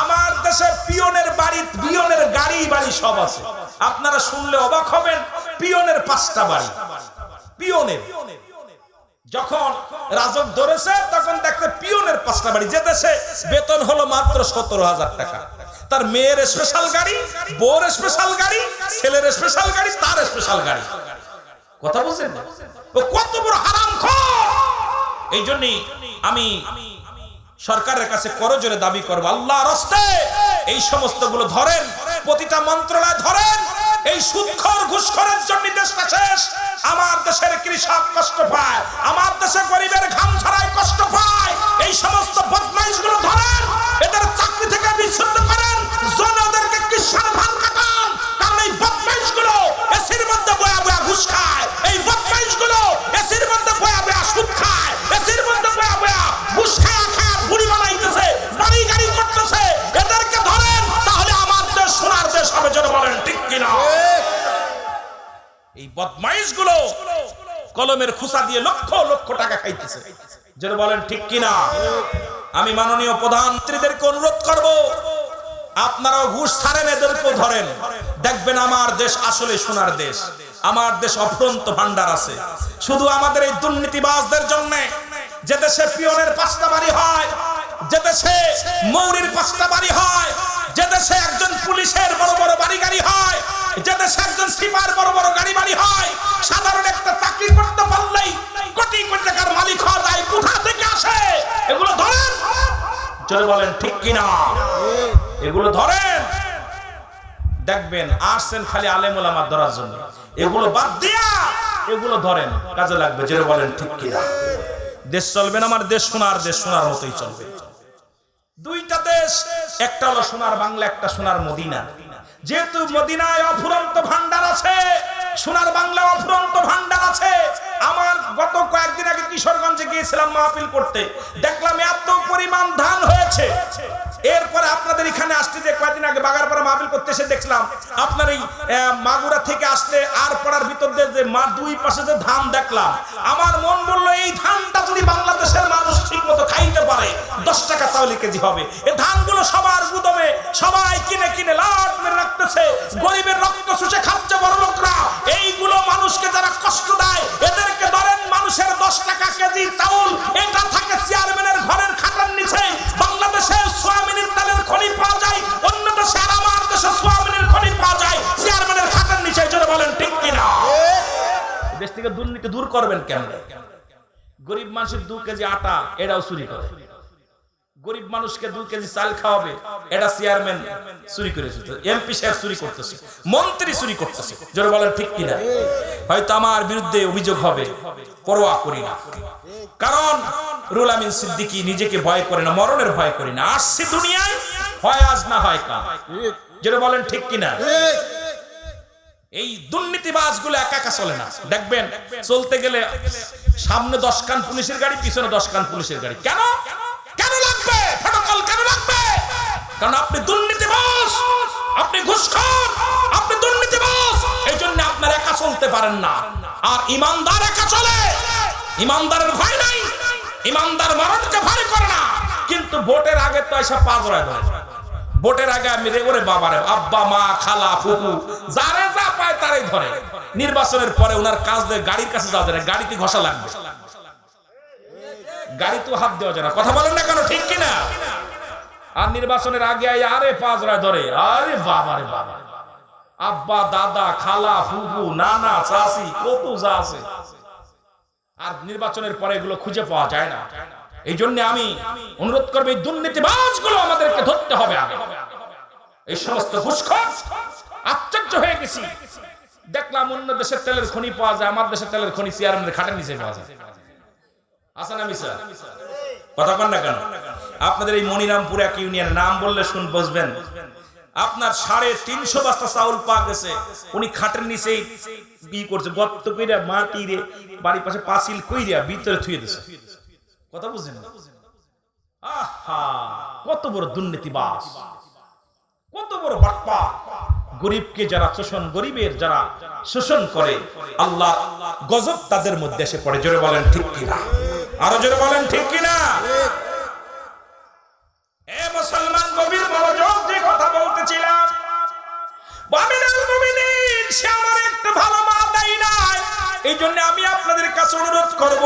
আমার দেশে পিয়নের বাড়ি, পিয়নের গাড়ি বাড়ি সব আছে। আপনারা শুনলে অবাক হবেন, পিয়নের 5টা বাড়ি। পিয়নের যখন রাজক ধরেছে তখন দেখতে পিয়নের 5টা বাড়ি, যে দেশে বেতন হলো মাত্র 17,০০০ টাকা। তার মেয়ের স্পেশাল গাড়ি, বউর স্পেশাল গাড়ি, ছেলের স্পেশাল গাড়ি, তার স্পেশাল গাড়ি। কথা বুঝছেন? ও কত বড় হারামখোর! এই জন্য আমি সরকারের কাছে করজোরে দাবি করব, আল্লাহর রাস্তে এই সমস্ত গুলো ধরেন, প্রতিটা মন্ত্রণালয় ধরেন। এই সুদখোর ঘুষখোরের জন্য দেশটা শেষ। আমার দেশের কৃষক কষ্ট পায়, আমার দেশে গরিবের ঘাম ঝরায় কষ্ট পায়। এই সমস্ত বদমাইশগুলো ধরেন, এদের চাকরি থেকে বিচ্ছিন্ন করেন, জনদেরকে কিষাণ ধান কাটান। কারণ এই বদমাইশগুলো এসির মধ্যে বয়া বয়া ঘুষ খায়, এই বদমাইশগুলো এসির মধ্যে বয়া বয়া সুদ খায়, এসির মধ্যে বয়া বয়া ঘুষ খায় খায় বুড়ি বানাইতেছে, বাড়ি গাড়ি করতেছে। এদেরকে ধরেন, তাহলে আমার দেশ সোনার দেশ হবে। যেন বলেন ঠিক কিনা? এই বদমাইশগুলো কলমের খুসা দিয়ে লক্ষ লক্ষ টাকা খাইতেছে। যেন বলেন ঠিক কিনা? আমি মাননীয় প্রধানমন্ত্রীদেরকে অনুরোধ করব, আপনারাও ঘুষ ছাড়েন, এদেরকেও ধরেন। দেখবেন আমার দেশ আসলে সোনার দেশ। আমার দেশ অফুরন্ত ভান্ডার আছে। শুধু আমাদের এই দুর্নীতিবাজদের জন্য, যে দেশে পিয়নের 5টা বাড়ি হয়, যে দেশে মৌরির 5টা বাড়ি হয়, যে দেশে একজন পুলিশের বড় বড় বাড়ি গাড়ি হয়, যে দেশে একজন সিপার বড় বড় গাড়ি বাড়ি হয়, সাধারণ একটা চাকরি করতে পারলেই কোটি কোটি টাকার মালিক হওয়া যায়। কোথা থেকে আসে? এগুলো ধরেন। জোরে বলেন ঠিক কিনা? এগুলো ধরেন। দেখবেন আসছেন খালি আলেম ওলামা ধরার জন্য। এগুলো বাদ দিয়া এগুলো ধরেন, কাজে লাগবে। জোরে বলেন ঠিক কিনা? দেশ চলবে না, আমার দেশ সোনার দেশ, সোনার মতোই চলবে। দুইটা দেশ, একটা হলো সোনার বাংলা, একটা সোনার মদিনা। যেহেতু মদিনায় অফুরন্ত ভান্ডার আছে, সোনার বাংলা অফুরন্ত ভান্ডার আছে। আমার গত কয়েকদিন আগে কিশোরগঞ্জে গিয়েছিলাম মাহফিল করতে, দেখলাম এত পরিমাণ ধান হয়েছে। এরপরে আপনাদের এখানে আসতে যে কয়েকদিন আগে বাগারপাড়া মাহফিল করতে এসে দেখলাম আপনার এই মাগুরা থেকে আসলে আর পাড়ার ভিতর দিয়ে যে দুই পাশে যে ধান দেখলাম, আমার মন বলল এই ধানটা যদি বাংলাদেশের মানুষ ঠিক মতো খাইতে পারে 10 টাকা চাউল কেজি হবে। এই ধানগুলো সবার গুদমে সবাই কিনে কিনে লাট মেরে রাখতেছে, গরিবের রক্ত শুষে খাচ্ছে বড় লোকরা। এইগুলো মানুষকে যারা কষ্ট দেয়, এদেরকে ধরেন। মানুষের 10 টাকা কেজি চাউল এটা থাকে চেয়ারম্যানের ঘরের খাটার নিচে। বাংলাদেশে সোয়াবিনের তেলের খনি পাওয়া যায়, অন্য দেশে আর আমার দেশে সোয়াবিনের খনি পাওয়া যায় চেয়ারম্যানের খাটার নিচে। জোরে বলেন ঠিক কিনা? দেশ থেকে দুর্নীতি দূর করবেন কেমনে? গরিব মানুষের 2 কেজি আটা এটাও চুরি করে, গরিব মানুষকে 2 কেজি চাল খাওয়াবে, এটা চেয়ারম্যান চুরি করেছে, এমপি সাহেব চুরি করতেছে, মন্ত্রী চুরি করতেছে। জোরে বলেন ঠিক কিনা? হয়তো আমার বিরুদ্ধে অভিযোগ হবে, পরোয়া করি না। কারণ রুহুল আমিন সিদ্দিকী নিজেকে ভয় করে না, মরণের ভয় করি না। আসছি দুনিয়ায়, হয় আজ না হয় কাল। জোরে বলেন ঠিক কিনা? এই দুর্নীতিবাজগুলো একা একা চলে না। দেখবেন চলতে গেলে সামনে 10 কান পুলিশের গাড়ি, পিছনে 10 কান পুলিশের গাড়ি। কেন কেন লাগবে? প্রটোকল কেন লাগবে? কারণ আপনি দুর্নীতিবাজ, আপনি ঘুষখোর, আপনি দুর্নীতিবাজ। এই জন্য আপনার একা চলতে পারেন না। আর ইমানদার একা চলে, ইমানদারের ভয় নাই, ইমানদার মরণকে ভয় করে না। কিন্তু ভোটের আগে তো এসব পাজরায় ধরে। ভোটের আগে আমি ওরে বাবারে, আব্বা মা খালা ফুফু যারা যা পায় তারাই ধরে। নির্বাচনের পরে ওনার কাজ দিয়ে গাড়ির কাছে যাওয়া যায় না, গাড়িতে ঘষা লাগবে, গাড়ি তো হাত দেওয়া যায় না। কথা বলেন না কেন? ঠিক কিনা? আর নির্বাচনের আগে আরে পাজরায় ধরে, আরে বাবারে বাবা, আব্বা দাদা খালা ফুফু নানা চাচি কত যা আছে। আর নির্বাচনের পরে এগুলো খুঁজে পাওয়া যায় না। এই জন্য আমি অনুরোধ করব, এই দুর্নীতিবাজগুলো আমাদেরকে ধরতে হবে আগে। এই সমস্ত ঘুষখোর, আশ্চর্য হয়ে গেছি, দেখলাম অন্য দেশের তেলের খনি পাওয়া যায়, আমার দেশের তেলের খনি চেয়ারম্যানের খাটের নিচে পাওয়া যায়। আসেন আমি স্যার, কথা কন না কেন? আপনাদের এই মনিরামপুর এক ইউনিয়নের নাম বললে শুন বুঝবেন। আপনার 350 বস্তা চাউল পাওয়া গেছে, উনি খাটের নিচে কি করছে, গর্ত কইরা মাটি রে বাড়ির পাশে পাঁচিল কইরা ভিতরে থুয়ে দিয়েছে। কথা বুঝেন? আহা, কত বড় দুর্নীতিবাজ, কত বড় বাটপা। গরিবকে যারা শোষণ, গরিবের যারা শোষণ করে, আল্লাহ গজব তাদের মধ্যে এসে পড়ে। জোরে বলেন ঠিক কিনা? আরো জোরে বলেন ঠিক কিনা? এ মুসলমান, গভীর মনোযোগ, যে কথা বলতেছিলাম, মুমিনুল মুমিনিন, সে আমার একটা ভালো মা দেয় নাই। এই জন্য আমি আপনাদের কাছে অনুরোধ করব,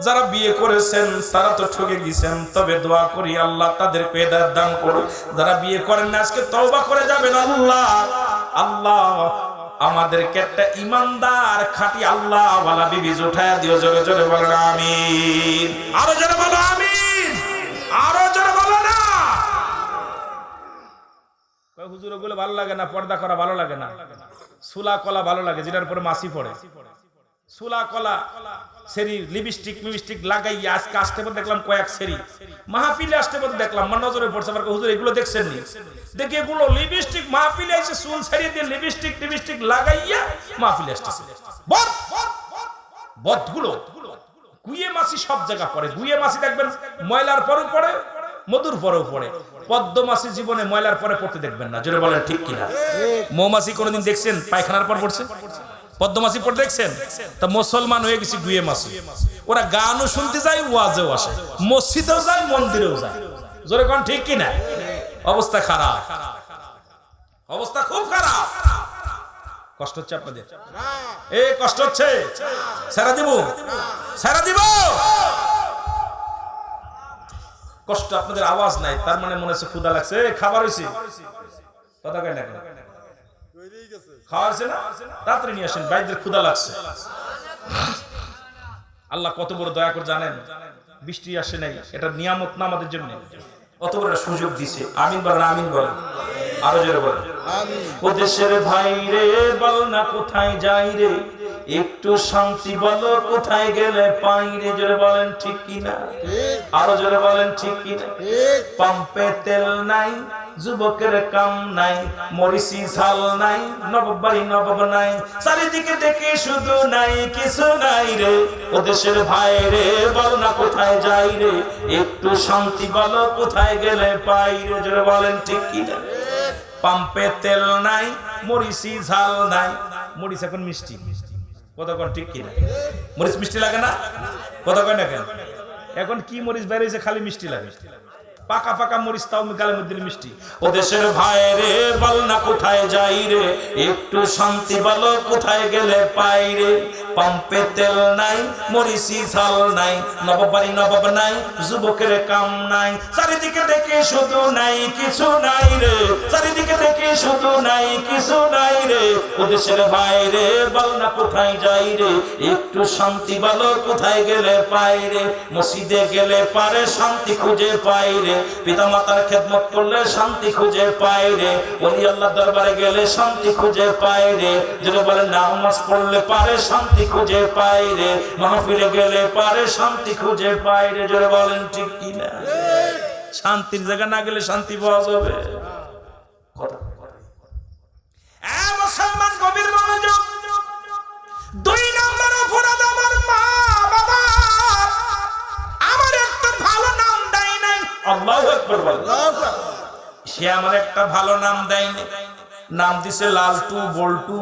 যারা বিয়ে করেছেন তারা তো ঠকে গেছেন, তবে দোয়া করি আল্লাহ তাদেরকে হেদায়েত দান করুন। যারা বিয়ে করেন না আজকে তওবা করে যাবেন। আল্লাহ আল্লাহ আমাদেরকে একটা ইমানদার খাঁটি আল্লাহ ওয়ালা বিবি জোঠায়া দিও। জোরে জোরে বলেন আমিন। আরো জোরে বলো আমিন। আরো জোরে বলো না। কই হুজুর ওগুলো ভালো লাগে না, পর্দা করা ভালো লাগে না, সুলা কলা ভালো লাগে যেটার উপরে মাছি পড়ে। সুলা কলা সেরি লিপস্টিক মিপস্টিক লাগাইয়া আজকে আসতে পর দেখলাম কয়েক সেরি মাহফিলে আসতে পর দেখলাম আমার নজরে পড়ছে। আমার হুজুর এগুলো দেখছেন নি? দেখি এগুলো লিপস্টিক মাহফিলে এসে চুল ছাড়িয়ে দিয়ে লিপস্টিক টিপস্টিক লাগাইয়া মাহফিলে আসতেছে। বদগুলো গুয়ে মাছি সব জায়গা পড়ে। গুয়ে মাছি দেখবেন ময়লার পরেও পড়ে, মধুর পরেও পড়ে। পদ্ম মাছি জীবনে ময়লার পরে পড়তে দেখবেন না। জোরে বলেন ঠিক কিনা? মৌমাছি কোনোদিন দেখছেন পায়খানার পর পড়ছে? পদ্মমাছি পড়ে দেখছেন? তা মুসলমান হয়ে গেছি গুয়ে মাছি। ওরা গানও শুনতে যায়, ওয়াজেও আসে, মসজিদেও যায়, মন্দিরেও যায়। জোরে কোন ঠিক কিনা? অবস্থা খারাপ, অবস্থা খুব খারাপ। কষ্ট হচ্ছে আপনাদের? এ কষ্ট হচ্ছে? সারা দিব, সারা দিব। কষ্ট আপনাদের আওয়াজ নাই, তার মানে মনে হচ্ছে ক্ষুধা লাগছে। খাবার হয়েছে? কথা কয় না কেন? খাওয়া হয়েছে না? তাড়াতাড়ি নিয়ে আসেন, বাইদের ক্ষুধা লাগছে। আল্লাহ কত বড় দয়া করে জানেন, বৃষ্টি আসে নাই, এটা নিয়ামত না আমাদের জন্য, অত বড় সুযোগ দিছে। আমিন বলেন, আমিন বলেন, আরো জোরে বলেন আমিন। ও দেশের ভাই রে বল না কোথায় যাই রে, একটু শান্তি বলো কোথায় গেলে পাই রে। জোরে বলেন ঠিক কিনা? আরো জোরে বলেন ঠিক কিনা? পাম্পে তেল নাই, যুবকের কাম নাই, মরিচি ঝাল নাই, নবাব বাড়ি নবাব নাই, চারিদিকে দেখে শুধু নাই কিছু নাই রে। ও দেশের ভাই রে বল না কোথায় যাই রে, একটু শান্তি বলো কোথায় গেলে পাই রে। জোরে বলেন ঠিক কিনা? পাম্পে তেল নাই, মরিচি ঝাল নাই। মরিচ এখন মিষ্টি, কথা কন ঠিক কিনা? মরিচ মিষ্টি লাগে না? কথা কয় না কেন? এখন কি মরিচ বের হয়েছে খালি মিষ্টি লাগে, পাকা পাকা মরিচ তাও গালের মধ্যে মিষ্টি। ও দেশের ভাই রে বল না কোথায় যাই রে, একটু শান্তি বলো কোথায় গেলে পাই রে। পাম্পে তেল নাই, মরিচি ঝাল নাই, নবাব বাড়ি নবাব নাই, যুবকের কাম নাই, চারিদিকে দেখে শুধু নাই কিছু নাই রে, চারিদিকে দেখে শুধু নাই কিছু নাই রে। ও দেশের ভাই রে বল না কোথায় যাই রে, একটু শান্তি বলো কোথায় গেলে পাই রে। মসজিদে গেলে পারে শান্তি খুঁজে পাই রে, পিতা মাতার খেদমত করলে শান্তি খুঁজে পাই রে, ওলি আল্লাহ দরবারে গেলে শান্তি খুঁজে পাই রে। যেটা বলে নামাজ পড়লে পারে শান্তি খুঁজে পাই রে, মাহফিলে গেলে পারে শান্তি খুঁজে পাই রে। যেটা বলেন ঠিক কিনা? শান্তির জায়গা না গেলে শান্তি পাওয়া যাবে? মুসলমান গভীর মনোযোগ। 2 নম্বর অপরাধ, আমার মা বাবা আমার একটা ভালো নাম দেয় নাই। আল্লাহু আকবার বলেন। সে আমার একটা ভালো নাম দেয়নি, নাম দিছে লালটু বল্টু।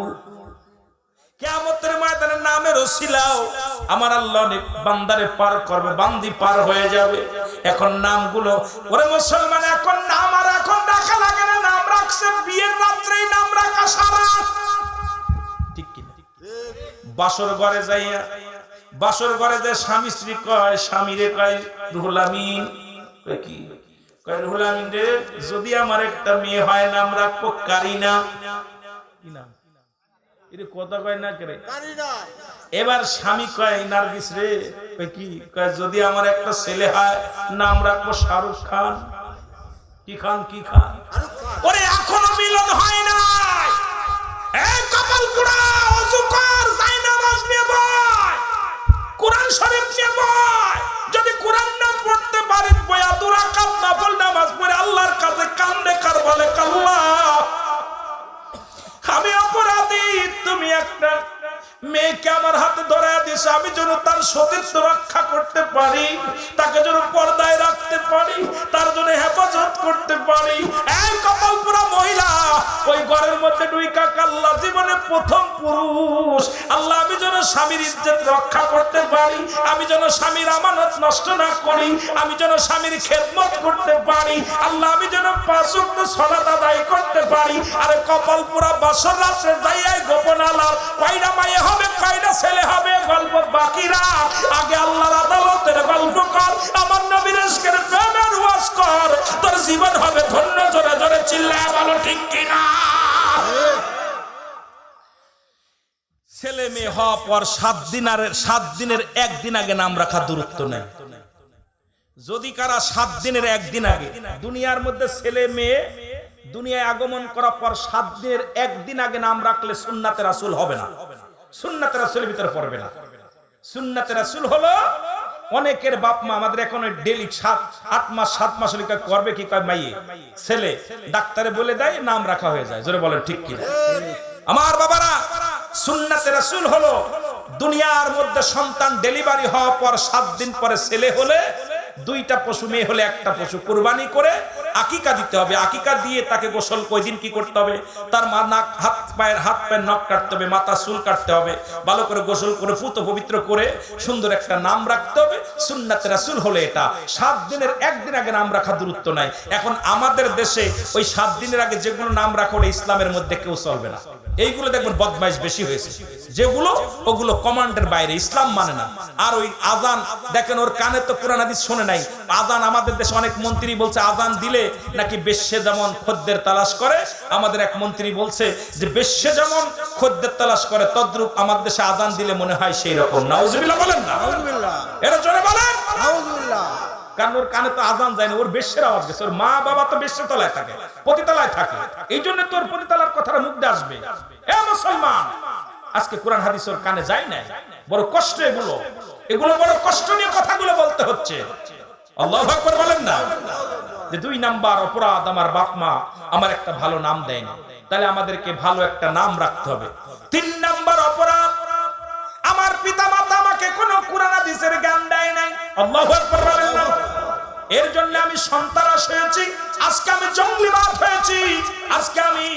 কিয়ামতের ময়দানে নামের ওসিলাও আমার আল্লাহ বান্দারে পার করবে, বান্দি পার হয়ে যাবে। এখন নামগুলো ওরে মুসলমান, এখন নাম আর এখন রাখা লাগে না, নাম রাখছে বিয়ের রাত্রেই নাম রাখা সারা। ঠিক কি না? বাসর ঘরে যাইয়া, বাসর ঘরে যে স্বামী স্ত্রী কয়, স্বামীরে কয় রুহুল আমিন, কয় কি? কয় রুহুল আমিন রে, যদি আমার একটা মেয়ে হয় নাম রাখবো কারিনা। কি নাম? এর কথা কয় না করে কারিনা। এবার স্বামী কয় নার্গিস রে, কয় কি? কয় যদি আমার একটা ছেলে হয় নাম রাখবো শাহরুখ খান। কি খান? কি খান? ওরে এখনো মিলন হয় না। এই কপাল পোড়া, ওযু কর, যাই নামাজ নিয়ে বয়, কোরআন শরীফ নিয়ে বয়। যদি কোরআন না পড়তে পারে বয়া দুরাকাত নফল নামাজ পড়ে আল্লাহর কাছে কান্দে কার বলে, আল্লাহ আমি অপরাধী, তুমি একটা মেয়েকে আমার হাতে ধরায় দিয়েছে, আমি যেন তার সতীত্ব রক্ষা করতে পারি, তাকে যেন পর্দায় রাখতে পারি, তার জন্য হেফাজত করতে পারি। এই কপাল পোড়া মহিলা ওই ঘরের মধ্যে ঢুইকা আল্লাহ জীবনে প্রথম পুরুষ, আল্লাহ আমি যেন স্বামীর ইজ্জত রক্ষা করতে পারি, আমি যেন স্বামীর আমানত নষ্ট না করি, আমি যেন স্বামীর খেদমত করতে পারি, আল্লাহ আমি যেন 5 ওয়াক্ত সালাত আদায় করতে পারি। আরে কপাল পোড়া বাসর রাতে যাইয়াই গোপন আলাপ, কয়টা মায়ে হবে কয়টা ছেলে হবে গল্প বাকিরা, আগে আল্লাহর আদালত বলো ঠিক কিনা? ছেলে মেয়ে হওয়ার পর 7 দিনের একদিন আগে নাম রাখা দূরত্ব নেই। যদি কারা 7 দিনের একদিন আগে দুনিয়ার মধ্যে ছেলে মেয়ে দুনিয়ায় আগমন করার পর 7 দিনের একদিন আগে নাম রাখলে সুন্নাতে রাসূল হবে না, সুন্নাতে রাসূলের ভিতরে পড়বে না। সুন্নাতে রাসূল হলো অনেকের বাপ মা আমাদের এখন ডেলি 7-8 মাস 7 মাস লিখা করবে কি কয় মাইয়ে ছেলে ডাক্তারে বলে দেয় নাম রাখা হয়ে যায়। জোরে বলেন ঠিক কি? আমার বাবারা, সুন্নাতে রাসূল হলো দুনিয়ার মধ্যে সন্তান ডেলিভারি হওয়ার পর 7 দিন পরে ছেলে হলে 2টা পশু, মেয়ে হলে 1টা পশু কুরবানি করে আকিকা দিতে হবে। আকিকা দিয়ে তাকে গোসল কয়দিন কি করতে হবে, তার হাত পায়ের নখ কাটতে হবে, মাথা চুল কাটতে হবে, ভালো করে গোসল করে পুত পবিত্র করে সুন্দর একটা নাম রাখতে হবে। সুন্নাতে রাসূল হলে এটা 7 দিনের একদিন আগে নাম রাখা দূরত্ব নাই। এখন আমাদের দেশে ওই 7 দিনের আগে যেগুলো নাম রাখা ওটা ইসলামের মধ্যে কেউ চলবে না। এইগুলো দেখবেন বদমাইশ বেশি হয়েছে, যেগুলো ওগুলো কমান্ডের বাইরে, ইসলাম মানে না। আর ওই আজান দেখেন, ওর কানে তো কোরআন হাদিস শোনে নাই। আজান আমাদের দেশে অনেক মন্ত্রী বলছে আজান দিলে নাকি বেশ্যে যেমন খদ্দের তালাশ করে, আমাদের এক মন্ত্রী বলছে যে বেশ্যে যেমন খদ্দের তালাশ করে তদ্রূপ আমার দেশে আজান দিলে মনে হয় সেই রকম। নাউজুবিল্লাহ বলেন না? নাউজুবিল্লাহ। এরা জোরে বলেন নাউজুবিল্লাহ। কারণ ওর কানে তো আজান যায় না, ওর বেশ্যের আওয়াজ গেছে। ওর মা বাবা তো বেশ্যের তলায় থাকে, পতিতলায় থাকে, এই জন্য তোর পতিতলার কথাটা মুখ দিয়ে আসবে। এ মুসলমান, আজকে কোরআন হাদিস ওর কানে যায় না, বড় কষ্ট। এগুলো বড় কষ্ট নিয়ে কথাগুলো বলতে হচ্ছে। আল্লাহু আকবার বলেন না? যে 2 নাম্বার অপরাধ, আমার বাপ মা আমার একটা ভালো নাম দেয়নি, তাহলে আমাদেরকে ভালো একটা নাম রাখতে হবে। 3 নাম্বার অপরাধ, আমার পিতা মাতা আমাকে কোনো কোরআন হাদিসের জ্ঞান দেয় নাই। আল্লাহু আকবার বলেন না? এর জন্য আমি সন্তানাস হয়েছি, আজকে আমি জঙ্গলিবাদ হয়েছি, আজকে আমি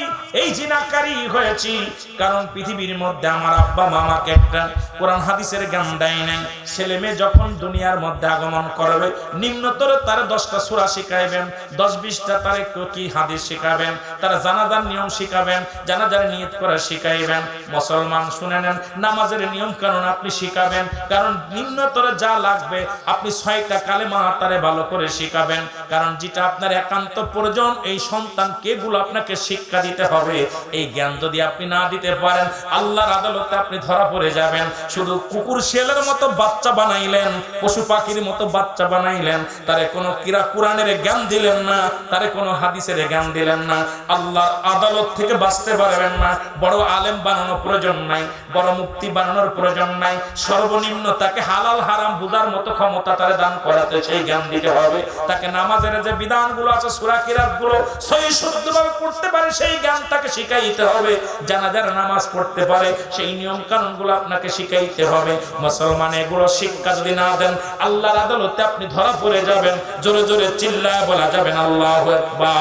এই জিনাকারী হয়েছি। কারণ পৃথিবীর মধ্যে আমার আব্বা মা আমাকে একটা কোরআন হাদিসের জ্ঞান দেয় নাই। ছেলে মেয়ে যখন দুনিয়ার মধ্যে আগমন করবে, নিম্নতর তার 10টা সূরা শিখাইবেন, 10-20টা তার একটু কি হাদিস শিখাবেন, তারা জানাজার নিয়ম শিখাবেন, জানাজার নিয়ত করা শিখাইবেন। মুসলমান শুনে নেন, নামাজের নিয়ম কানুন আপনি শিখাবেন। কারণ নিম্নতর যা লাগবে আপনি 6টা কালেমা তারে ভালো করে শিখাবেন। কারণ যেটা আপনার একান্ত প্রয়োজন, এই সন্তানকে এগুলো আপনাকে শিক্ষা দিতে হবে। এই জ্ঞান যদি আপনি না দিতে পারেন, আল্লাহর আদালতে আপনি ধরা পড়ে যাবেন। শুধু কুকুর শিয়ালের মতো বাচ্চা বানাইলেন, পশু পাখির মতো বাচ্চা বানাইলেন, তারে কোনো কোরআনের জ্ঞান দিলেন না, তারে কোনো হাদিসের জ্ঞান দিলেন না, আল্লাহর আদালত থেকে বাঁচতে পারবেন না। বড় আলেম বানানোর প্রয়োজন নাই, বড় মুফতি বানানোর প্রয়োজন নাই, সর্বনিম্ন তাকে হালাল হারাম বুঝার মতো ক্ষমতা তারে দান করাতে সেই জ্ঞান দিতে হবে। তাকে নামাজের যে বিধানগুলো আছে, সূরা কিরাতগুলো সহি শুদ্ধভাবে পড়তে পারে সেই জ্ঞান তাকে শিখাইতে হবে। জানাজার নামাজ পড়তে পারে সেই নিয়ম কানুনগুলো আপনাকে শিখাইতে হবে। মুসলমান এগুলো শিক্ষা যদি না দেন, আল্লাহর আদালতে আপনি ধরা পড়ে যাবেন। জোরে জোরে চিল্লায় বলা যাবেন আল্লাহু আকবার।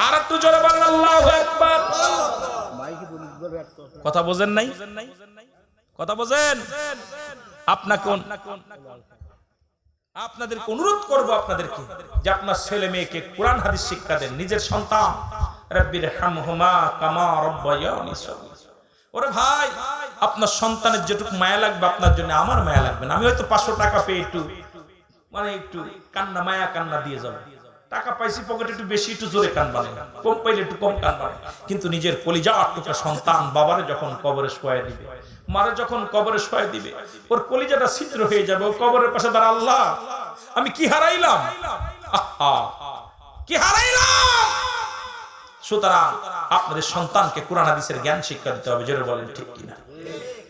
আর একটু জোরে বলেন আল্লাহু আকবার। কথা বোঝেন নাই? কথা বোঝেন? আপনাদেরকে অনুরোধ করবো আপনাদেরকে যে আপনার ছেলে মেয়েকে কোরআন হাদিস শিক্ষা দেন। নিজের সন্তান, রাব্বির হামহুমা কামা রাব্বায়ানি সগীরা। ওরে ভাই, আপনার সন্তানের যেটুকু মায়া লাগবে আপনার জন্য আমার মায়া লাগবে না। আমি হয়তো 500 টাকা পেয়ে একটু কান্না, মায়া কান্না দিয়ে যাবো। টাকা পাইছি পকেটে, একটু বেশি একটু জোরে কান বাড়ে, কম পাইলে একটু কম কান বাড়ে। কিন্তু নিজের কলিজার টুকরা সন্তান বাবারে যখন কবরে শোয়াই দিবে, মারে যখন কবরে শোয়াই দিবে, ওর কলিজাটা ছিদ্র হয়ে যাবে। ও কবরের পাশে দাঁড়া, আল্লাহ আমি কি হারাইলাম, কি হারাইলাম। সুতরাং আপনাদের সন্তানকে কোরআন হাদিসের জ্ঞান শিক্ষা দিতে হবে। জোরে বলেন ঠিক কিনা?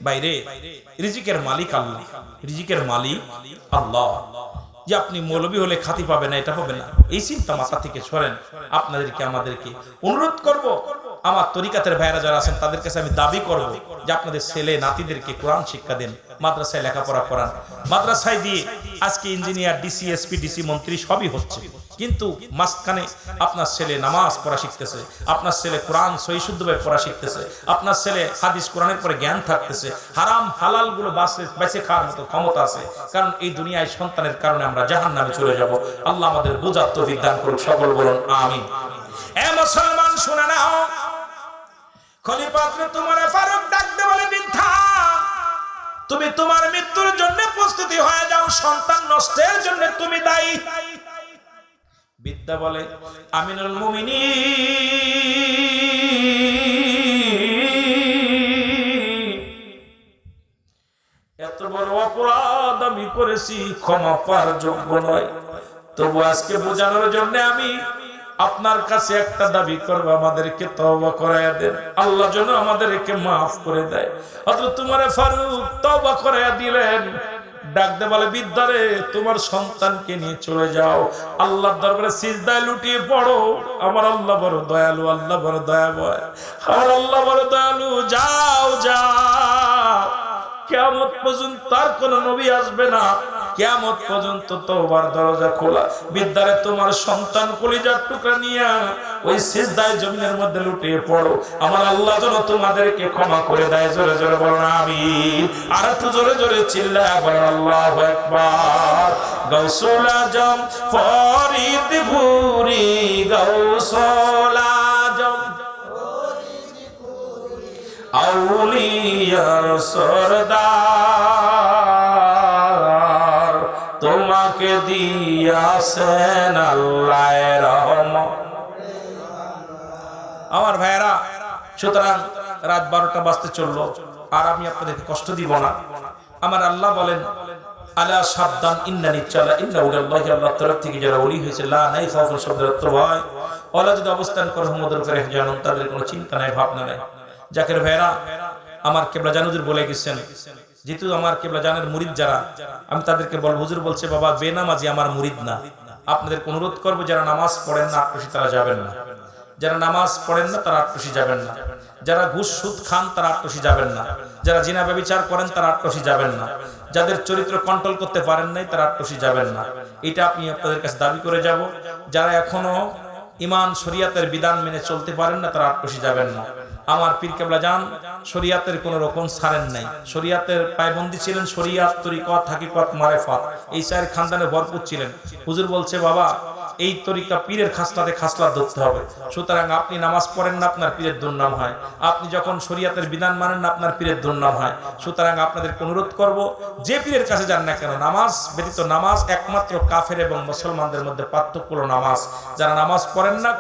বাইরে রিজিকের মালিক আল্লাহ, রিজিকের মালিক আল্লাহ। যে আপনি মৌলবী হলে খাতি পাবে না, এটা হবে না, এই চিন্তা মাথা থেকে সরেন। আপনাদেরকে আমাদেরকে অনুরোধ করব, আমার তরিকাতের ভাইরা যারা আছেন তাদের কাছে আমি দাবি করব যে আপনাদের ছেলে নাতিদেরকে কোরআন শিক্ষা দেন, মাদ্রাসায় লেখাপড়া করান। মাদ্রাসায় দিয়ে আজকে ইঞ্জিনিয়ার, ডিসি, এসপি, ডিসি, মন্ত্রী সবই হচ্ছে, কিন্তু মাঝখানে আপনার ছেলে নামাজ পড়া শিখতেছে, আপনার ছেলে কোরআন সহি শুদ্ধভাবে পড়া শিখতেছে, আপনার ছেলে হাদিস কোরআনের পরে জ্ঞান থাকতেছে, হারাম হালাল গুলো বেঁচে খাওয়ার মতো ক্ষমতা আছে। কারণ এই দুনিয়ায় সন্তানের কারণে আমরা জাহান্নামে চলে যাব। আল্লাহ আমাদের বুঝার তৌফিক দান করুন, সকল বলুন আমিন। এ মুসলমান শুনে নাও, খলিফা তোমার ফারুক ডাকতে বলে, বৃদ্ধা তুমি তোমার মৃত্যুর জন্য প্রস্তুতি হয়ে যাও, সন্তান নষ্টের জন্য তুমি দায়ী। বিদ্যা বলে আমিনুল মুমিনিন, এত বড় অপরাধ আমি করেছি, ক্ষমা পাওয়ার যোগ্য নয়। তবু আজকে বোঝানোর জন্য আমি আপনার কাছে একটা দাবি করবো, আমাদেরকে তওবা করায়া দেন, আল্লাহ যেন আমাদেরকে মাফ করে দেয়। হযরত উমর ফারুক তওবা করায়া দিলেন। ডাক দে বলে, বিদ্যারে তোমার সন্তানকে নিয়ে চলে যাও, আল্লাহর দরবারে সিজদায় লুটিয়ে পড়ো। আমার আল্লাহ বড় দয়ালু, আল্লাহ বড় দয়াময়, আমার আল্লাহ বড় দয়ালু। যাও যাও, কিয়ামত পর্যন্ত আর কোন নবী আসবে না, কিয়ামত পর্যন্ত তওবার দরজা খোলা। বিদ্যারে তোমার সন্তান কলিজার টুকরা নিয়া ওই সিজদায় জমিনের মধ্যে লুটিয়ে পড়ো, আমার আল্লাহ যেন তোমাদেরকে ক্ষমা করে দেয়। জোরে জোরে বলুন আমিন। আর একটু জোরে জোরে চিল্লায়া বলুন আল্লাহু আকবার। গাউসুল আজম ফরিদ ভুরি, গাউসুল আজম আউলিয়ার সরদার, তোমাকে দিয়াছেন আল্লাহ রহমত। আমার ভাইয়েরা, সুতরাং রাত 12টা বাজতে চললো, আর আমি আপনাদেরকে কষ্ট দিব না। আমার আল্লাহ বলেন, আলা সাবধান, ইন্নানি চালা ইন্না উলাল্লাহি, আল্লাহ তরফ থেকে যারা ওলি হয়েছে, লা নাই খাউফুন শব্দের অর্থ হয় ওলা যদি অবস্থান করে হুমদের উপরে জানুন, তাদের কোনো চিন্তা নাই, ভাবনা নাই। জাকের ভাইরা, আমার কেবলা জানুদের বলে গেছেন, যেহেতু আমার কেবলা জানের মুরিদ যারা, আমি তাদেরকে বলবো, হুজুর বলছে বাবা বেনামাজি আমার মুরিদ না। আপনাদের অনুরোধ করবো, যারা নামাজ পড়েন না আট্টসি তারা যাবেন না, যারা নামাজ পড়েন না তারা আট্টসি যাবেন না, যারা ঘুষ সুদ খান তারা আট্টসি যাবেন না, যারা জিনা ব্যভিচার করেন তারা আট্টসি যাবেন না, যাদের চরিত্র কন্ট্রোল করতে পারেন নাই তারা আট্টসি যাবেন না। এটা আপনি আপনাদের কাছে দাবি করে যাব। যারা এখনো ইমান শরিয়াতের বিধান মেনে চলতে পারেন না তারা আট্টসি যাবেন না। আমার পীর কেবলা জান শরিয়াতের কোন রকম ছাড়েন নাই, শরিয়াতের পায়বন্দি ছিলেন, শরিয়াত, তরিকত, হাকিকত, মারেফাত, এই চার খানদানে ভরপুর ছিলেন। হুজুর বলছে বাবা এই তরিকা পীরের খাসলাতে খাসলাত ধরতে হবে। সুতরাং আপনি নামাজ পড়েন না, আপনার পীরের দুর্নাম হয়। আপনি যখন শরিয়াতের বিধান মানেন না, আপনার পীরের দুর্নাম হয়। সুতরাং আপনাদের অনুরোধ করব, যে পীরের কাছে যান না কেন, নামাজ ব্যতীত, নামাজ একমাত্র কাফের এবং মুসলমানদের মধ্যে পার্থক্য হলো নামাজ। যারা নামাজ পড়েন না